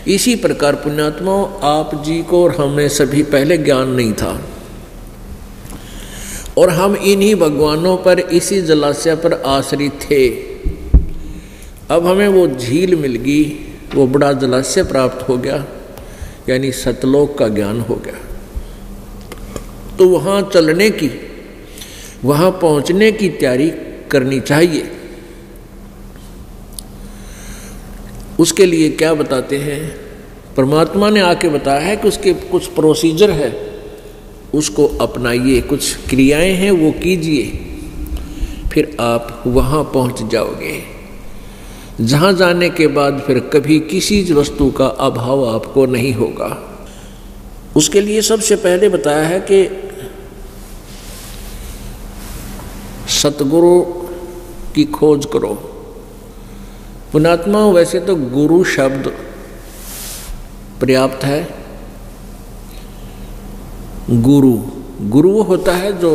इसी प्रकार पुण्यात्माओं, आप जी को और हमें सभी पहले ज्ञान नहीं था, और हम इन्हीं भगवानों पर, इसी जलाशय पर आश्रित थे। अब हमें वो झील मिल गई, वो बड़ा जलाशय प्राप्त हो गया, यानी सतलोक का ज्ञान हो गया। तो वहाँ चलने की, वहाँ पहुँचने की तैयारी करनी चाहिए। उसके लिए क्या बताते हैं, परमात्मा ने आके बताया है कि उसके कुछ प्रोसीजर है, उसको अपनाइए, कुछ क्रियाएं हैं वो कीजिए, फिर आप वहाँ पहुँच जाओगे, जहाँ जाने के बाद फिर कभी किसी वस्तु का अभाव आपको नहीं होगा। उसके लिए सबसे पहले बताया है कि सतगुरु की खोज करो। पुण्यात्मा, वैसे तो गुरु शब्द पर्याप्त है। गुरु होता है जो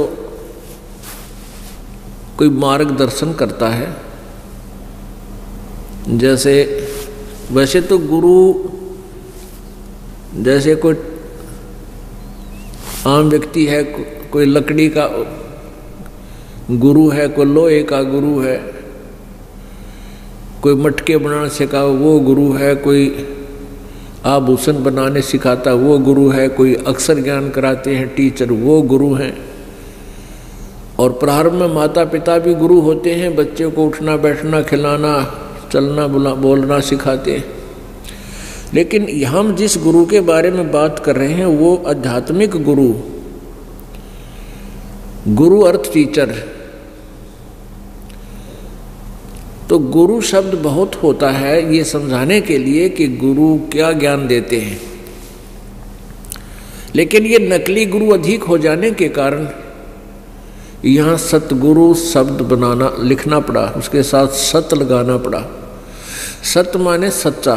कोई मार्गदर्शन करता है। जैसे वैसे तो गुरु जैसे कोई आम व्यक्ति है, कोई लकड़ी का गुरु है, कोई लोहे का गुरु है, कोई मटके बनाना सिखा वो गुरु है, कोई आभूषण बनाने सिखाता वो गुरु है, कोई अक्षर ज्ञान कराते हैं टीचर वो गुरु हैं। और प्रारंभ में माता पिता भी गुरु होते हैं, बच्चे को उठना बैठना खिलाना चलना बोलना सिखाते हैं। लेकिन हम जिस गुरु के बारे में बात कर रहे हैं वो आध्यात्मिक गुरु अर्थ टीचर। तो गुरु शब्द बहुत होता है ये समझाने के लिए कि गुरु क्या ज्ञान देते हैं, लेकिन ये नकली गुरु अधिक हो जाने के कारण यहाँ सतगुरु शब्द लिखना पड़ा, उसके साथ सत लगाना पड़ा। सत माने सच्चा,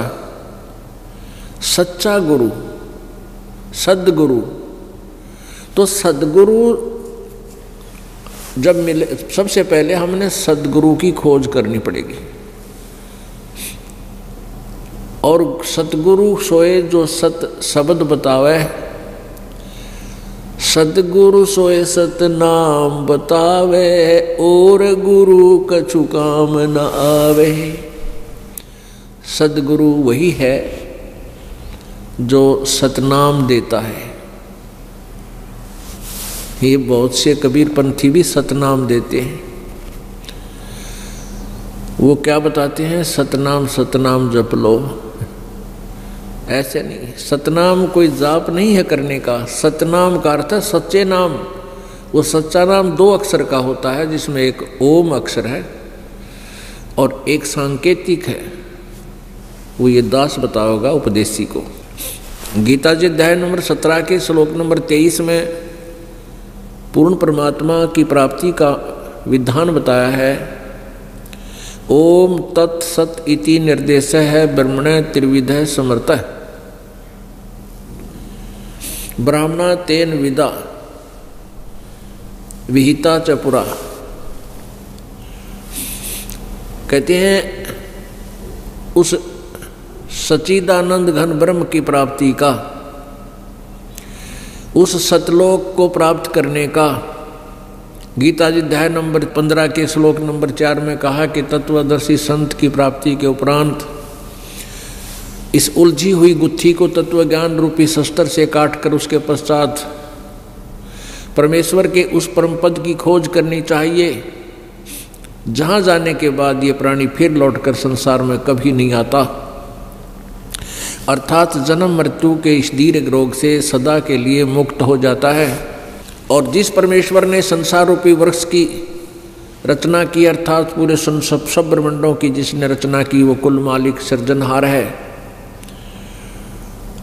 सच्चा गुरु, सद्गुरु। तो सद्गुरु जब मिले, सबसे पहले हमने सद्गुरु की खोज करनी पड़ेगी। और सतगुरु सोए जो सत शब्द बतावे, सतगुरु सोए सतनाम बतावे, और गुरु कछु काम न आवे। सदगुरु वही है जो सतनाम देता है। ये बहुत से कबीर पंथी भी सतनाम देते हैं। वो क्या बताते हैं? सतनाम सतनाम जप लो। ऐसे नहीं, सतनाम कोई जाप नहीं है करने का। सतनाम का अर्थ है सच्चे नाम। वो सच्चा नाम 2 अक्षर का होता है, जिसमें एक ओम अक्षर है और एक सांकेतिक है। वो ये दास बताओगा उपदेशी को। गीता जी अध्याय नंबर 17 के श्लोक नंबर 23 में पूर्ण परमात्मा की प्राप्ति का विधान बताया है। ओम तत्सत इति निर्देश है ब्रह्मण त्रिविध समर्थ ब्राह्मणा तेन विदा विहिता च पुरा। कहते हैं उस सच्चिदानंद घन ब्रह्म की प्राप्ति का, उस सतलोक को प्राप्त करने का गीता जी अध्याय नंबर 15 के श्लोक नंबर 4 में कहा कि तत्वदर्शी संत की प्राप्ति के उपरांत इस उलझी हुई गुत्थी को तत्व ज्ञान रूपी शस्त्र से काटकर उसके पश्चात परमेश्वर के उस परम पद की खोज करनी चाहिए, जहाँ जाने के बाद ये प्राणी फिर लौटकर संसार में कभी नहीं आता, अर्थात जन्म मृत्यु के इस दीर्घ रोग से सदा के लिए मुक्त हो जाता है। और जिस परमेश्वर ने संसार रूपी वृक्ष की रचना की, अर्थात पूरे सब ब्रह्मांडों की जिसने रचना की, वो कुल मालिक सृजनहार है।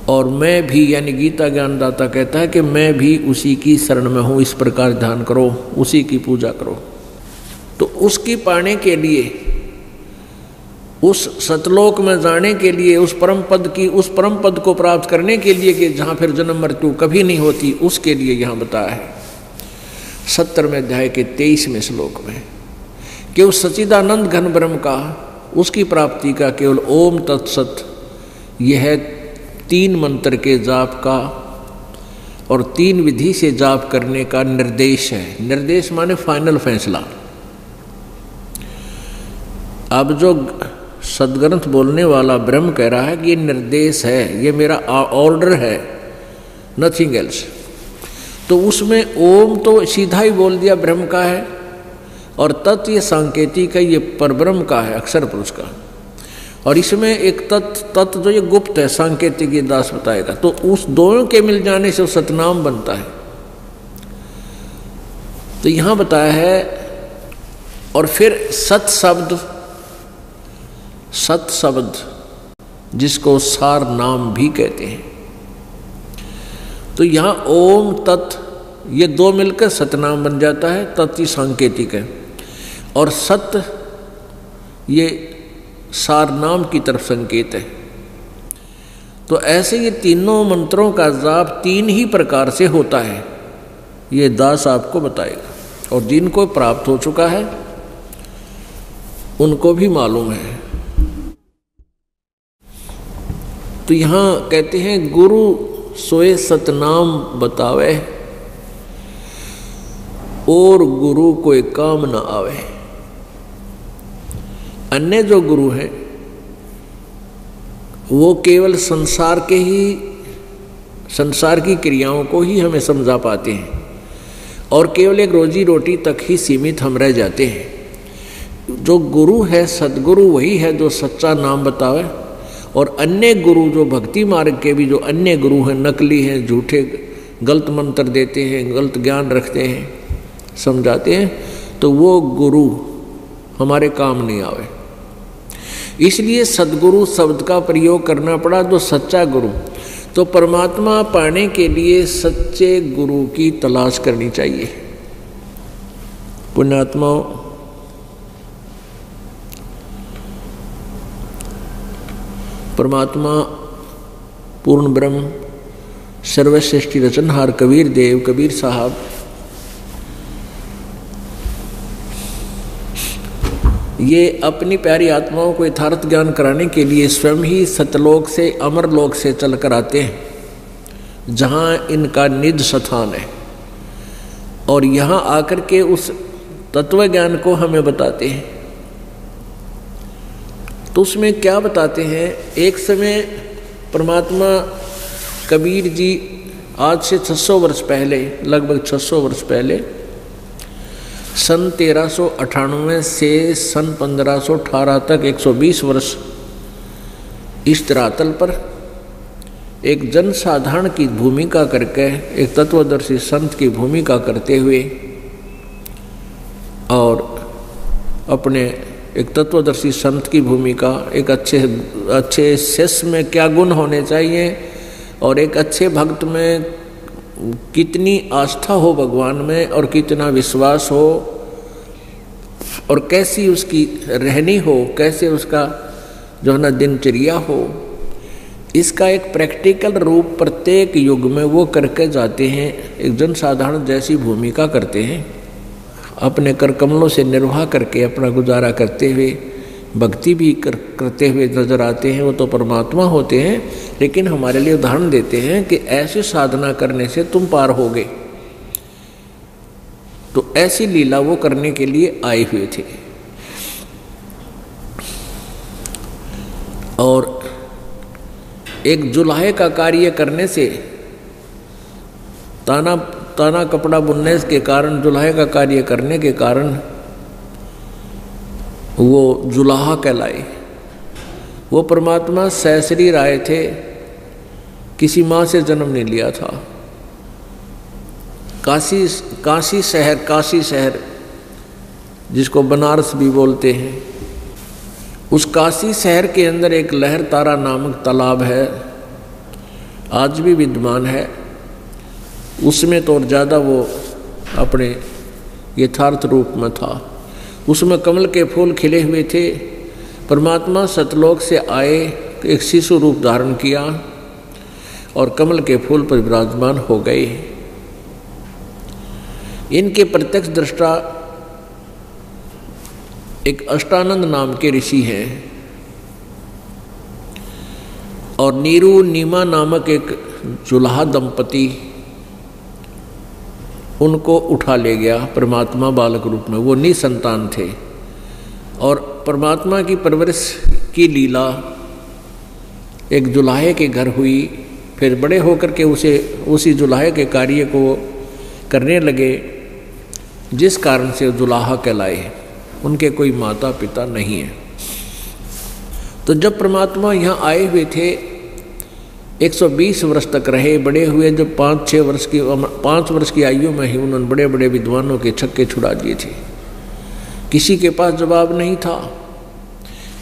और मैं भी, यानी गीता ज्ञानदाता कहता है कि मैं भी उसी की शरण में हूँ। इस प्रकार ध्यान करो, उसी की पूजा करो। तो उसकी पाने के लिए, उस सतलोक में जाने के लिए, उस परम पद को प्राप्त करने के लिए कि जहाँ फिर जन्म मृत्यु कभी नहीं होती, उसके लिए यहाँ बताया है 17वें अध्याय के 23वें श्लोक में कि उस सच्चिदानंद घन ब्रह्म का, उसकी प्राप्ति का केवल ओम तत्सत, यह 3 मंत्र के जाप का और 3 विधि से जाप करने का निर्देश है। निर्देश माने फाइनल फैसला। अब जो सदग्रंथ बोलने वाला ब्रह्म कह रहा है कि ये निर्देश है, ये मेरा ऑर्डर है, नथिंग एल्स। तो उसमें ओम तो सीधा ही बोल दिया ब्रह्म का है, और तत् ये सांकेतिक है, ये परब्रह्म का है, अक्षर पुरुष का। और इसमें एक तत् जो ये गुप्त है, सांकेतिक, ये दास बताएगा। तो उस दोनों के मिल जाने से सतनाम बनता है। तो यहाँ बताया है। और फिर सत शब्द जिसको सार नाम भी कहते हैं। तो यहाँ ओम तत् ये 2 मिलकर सतनाम बन जाता है। तत् ही सांकेतिक है और सत ये सार नाम की तरफ संकेत है। तो ऐसे ये तीनों मंत्रों का जाप 3 ही प्रकार से होता है, ये दास आपको बताएगा। और जिनको प्राप्त हो चुका है उनको भी मालूम है। तो यहाँ कहते हैं गुरु सोए सतनाम बतावे, और गुरु कोई काम न आवे। अन्य जो गुरु हैं वो केवल संसार की क्रियाओं को ही हमें समझा पाते हैं, और केवल एक रोजी रोटी तक ही सीमित हम रह जाते हैं। जो गुरु है, सदगुरु वही है जो सच्चा नाम बतावे। और अन्य गुरु जो भक्ति मार्ग के भी जो अन्य गुरु हैं, नकली हैं, झूठे गलत मंत्र देते हैं, गलत ज्ञान रखते हैं, समझाते हैं, तो वो गुरु हमारे काम नहीं आवे। इसलिए सदगुरु शब्द का प्रयोग करना पड़ा, जो सच्चा गुरु। तो परमात्मा पाने के लिए सच्चे गुरु की तलाश करनी चाहिए। पुण्यात्माओं, परमात्मा पूर्ण ब्रह्म सर्वश्रेष्ठ रचनहार कबीर देव, कबीर साहब ये अपनी प्यारी आत्माओं को यथार्थ ज्ञान कराने के लिए स्वयं ही सतलोक से, अमरलोक से चलकर आते हैं, जहाँ इनका निज स्थान है। और यहाँ आकर के उस तत्व ज्ञान को हमें बताते हैं। तो उसमें क्या बताते हैं, एक समय परमात्मा कबीर जी आज से 600 वर्ष पहले, लगभग 600 वर्ष पहले, सन 1398 से सन 1518 तक 120 वर्ष इस धरातल पर एक जनसाधारण की भूमिका करके, एक तत्वदर्शी संत की भूमिका करते हुए और अपने एक तत्वदर्शी संत की भूमिका, एक अच्छे शिष्य में क्या गुण होने चाहिए और एक अच्छे भक्त में कितनी आस्था हो भगवान में और कितना विश्वास हो और कैसी उसकी रहनी हो, कैसे उसका जो है ना दिनचर्या हो, इसका एक प्रैक्टिकल रूप प्रत्येक युग में वो करके जाते हैं। एक जनसाधारण जैसी भूमिका करते हैं, अपने कर कमलों से निर्वाह करके अपना गुजारा करते हुए भक्ति भी करते हुए नजर आते हैं। वो तो परमात्मा होते हैं, लेकिन हमारे लिए उदाहरण देते हैं कि ऐसी साधना करने से तुम पार होगे। तो ऐसी लीला वो करने के लिए आए हुए थे। और एक जुलाहे का कार्य करने से, ताना कपड़ा बुनने के कारण, जुलाहे का कार्य करने के कारण वो जुलाहा कहलाए। वो परमात्मा सहस्री राय थे, किसी माँ से जन्म नहीं लिया था। काशी शहर जिसको बनारस भी बोलते हैं, उस काशी शहर के अंदर एक लहर तारा नामक तालाब है, आज भी विद्यमान है। उसमें तो और ज़्यादा वो अपने यथार्थ रूप में था। उसमें कमल के फूल खिले हुए थे। परमात्मा सतलोक से आए, एक शिशु रूप धारण किया और कमल के फूल पर विराजमान हो गए। इनके प्रत्यक्ष दृष्टा एक अष्टानंद नाम के ऋषि हैं और नीरू नीमा नामक एक जुलाहा दंपति उनको उठा ले गया परमात्मा बालक रूप में। वो निसंतान थे और परमात्मा की परवरिश की लीला एक जुलाहे के घर हुई। फिर बड़े होकर के उसी जुलाहे के कार्य को करने लगे, जिस कारण से जुलाहा कहलाए। उनके कोई माता पिता नहीं है। तो जब परमात्मा यहाँ आए हुए थे, 120 वर्ष तक रहे, बड़े हुए। जब 5 वर्ष की आयु में ही उन्होंने बड़े बड़े विद्वानों के छक्के छुड़ा दिए थे। किसी के पास जवाब नहीं था।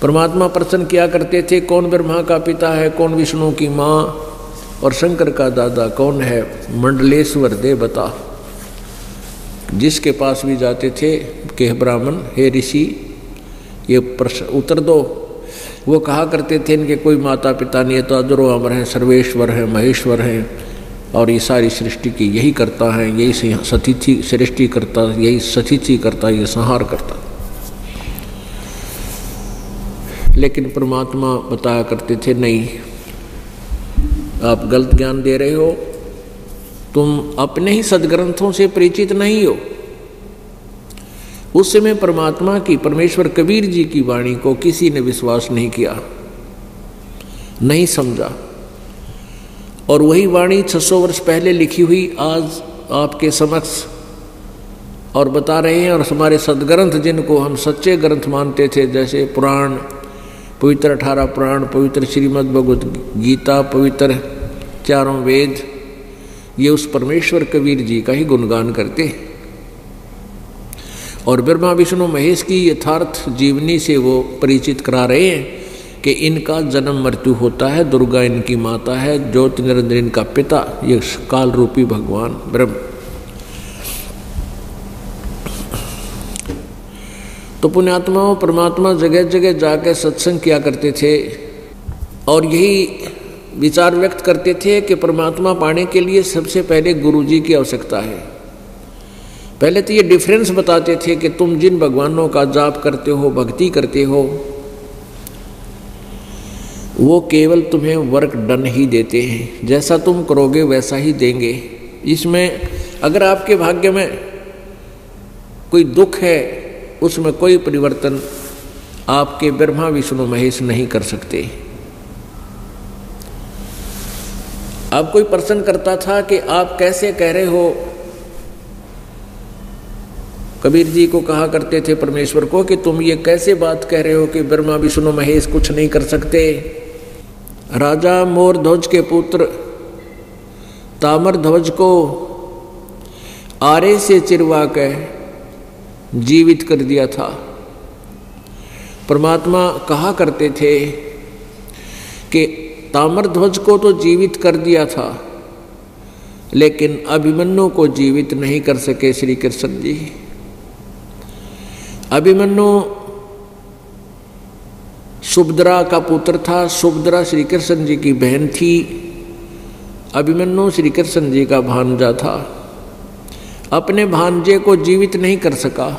परमात्मा प्रश्न किया करते थे, कौन ब्रह्मा का पिता है, कौन विष्णु की माँ और शंकर का दादा कौन है, मंडलेश्वर दे बता। जिसके पास भी जाते थे कि ब्राह्मण, हे ऋषि, ये प्रश्न उत्तर दो। वो कहा करते थे, इनके कोई माता पिता नहीं है, तो अजरो अमर हैं, सर्वेश्वर हैं, महेश्वर हैं और ये सारी सृष्टि की यही करता है, यही सतिथि सृष्टि करता, यही सतिथि करता, ये संहार करता। लेकिन परमात्मा बताया करते थे, नहीं, आप गलत ज्ञान दे रहे हो, तुम अपने ही सदग्रंथों से परिचित नहीं हो। उस समय परमात्मा की, परमेश्वर कबीर जी की वाणी को किसी ने विश्वास नहीं किया, नहीं समझा। और वही वाणी 600 वर्ष पहले लिखी हुई आज आपके समक्ष और बता रहे हैं। और हमारे सदग्रंथ जिनको हम सच्चे ग्रंथ मानते थे, जैसे पुराण, पवित्र 18 पुराण, पवित्र श्रीमद् भगवत गीता, पवित्र 4 वेद, ये उस परमेश्वर कबीर जी का ही गुणगान करते हैं। और ब्रह्मा विष्णु महेश की यथार्थ जीवनी से वो परिचित करा रहे हैं कि इनका जन्म मृत्यु होता है, दुर्गा इनकी माता है, ज्योति निरंजन इनका पिता, ये काल रूपी भगवान ब्रह्म। तो पुण्यात्माओं, परमात्मा जगह जगह जाकर सत्संग किया करते थे और यही विचार व्यक्त करते थे कि परमात्मा पाने के लिए सबसे पहले गुरु जी की आवश्यकता है। पहले तो ये डिफरेंस बताते थे कि तुम जिन भगवानों का जाप करते हो, भक्ति करते हो, वो केवल तुम्हें वर्क डन ही देते हैं, जैसा तुम करोगे वैसा ही देंगे। इसमें अगर आपके भाग्य में कोई दुख है, उसमें कोई परिवर्तन आपके ब्रह्मा विष्णु महेश नहीं कर सकते। अब कोई प्रश्न करता था कि आप कैसे कह रहे हो, कबीर जी को कहा करते थे परमेश्वर को कि तुम ये कैसे बात कह रहे हो कि ब्रह्मा विष्णु महेश कुछ नहीं कर सकते। राजा मोरध्वज के पुत्र ताम्रध्वज को आरे से चिरवा कर जीवित कर दिया था। परमात्मा कहा करते थे कि ताम्रध्वज को तो जीवित कर दिया था, लेकिन अभिमन्यु को जीवित नहीं कर सके श्री कृष्ण जी। अभिमन्यु सुभद्रा का पुत्र था, सुभद्रा श्री कृष्ण जी की बहन थी, अभिमन्यु श्री कृष्ण जी का भांजा था। अपने भांजे को जीवित नहीं कर सका,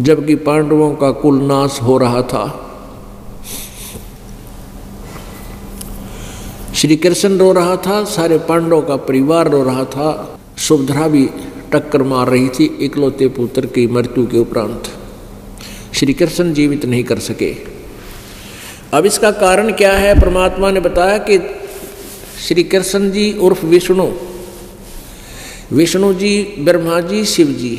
जबकि पांडवों का कुल नाश हो रहा था। श्री कृष्ण रो रहा था, सारे पांडवों का परिवार रो रहा था, सुभद्रा भी टक्कर मार रही थी इकलौते पुत्र की मृत्यु के उपरांत। श्री कृष्ण जीवित नहीं कर सके। अब इसका कारण क्या है? परमात्मा ने बताया कि श्री कृष्ण जी उर्फ विष्णु, विष्णु जी, ब्रह्मा जी, शिव जी,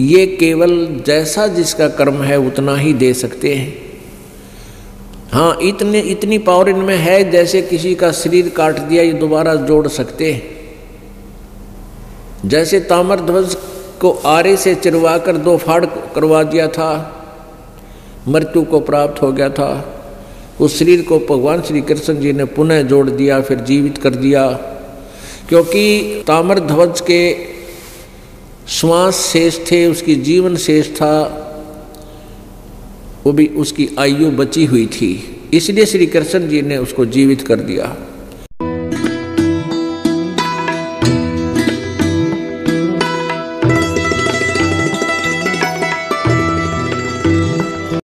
ये केवल जैसा जिसका कर्म है उतना ही दे सकते हैं। हाँ, इतनी पावर इनमें है, जैसे किसी का शरीर काट दिया ये दोबारा जोड़ सकते हैं। जैसे ताम्रध्वज को आरे से चिरवा कर 2 फाड़ करवा दिया था, मृत्यु को प्राप्त हो गया था, उस शरीर को भगवान श्री कृष्ण जी ने पुनः जोड़ दिया, फिर जीवित कर दिया। क्योंकि ताम्रध्वज के श्वास शेष थे, उसकी जीवन शेष था, वो भी उसकी आयु बची हुई थी, इसलिए श्री कृष्ण जी ने उसको जीवित कर दिया।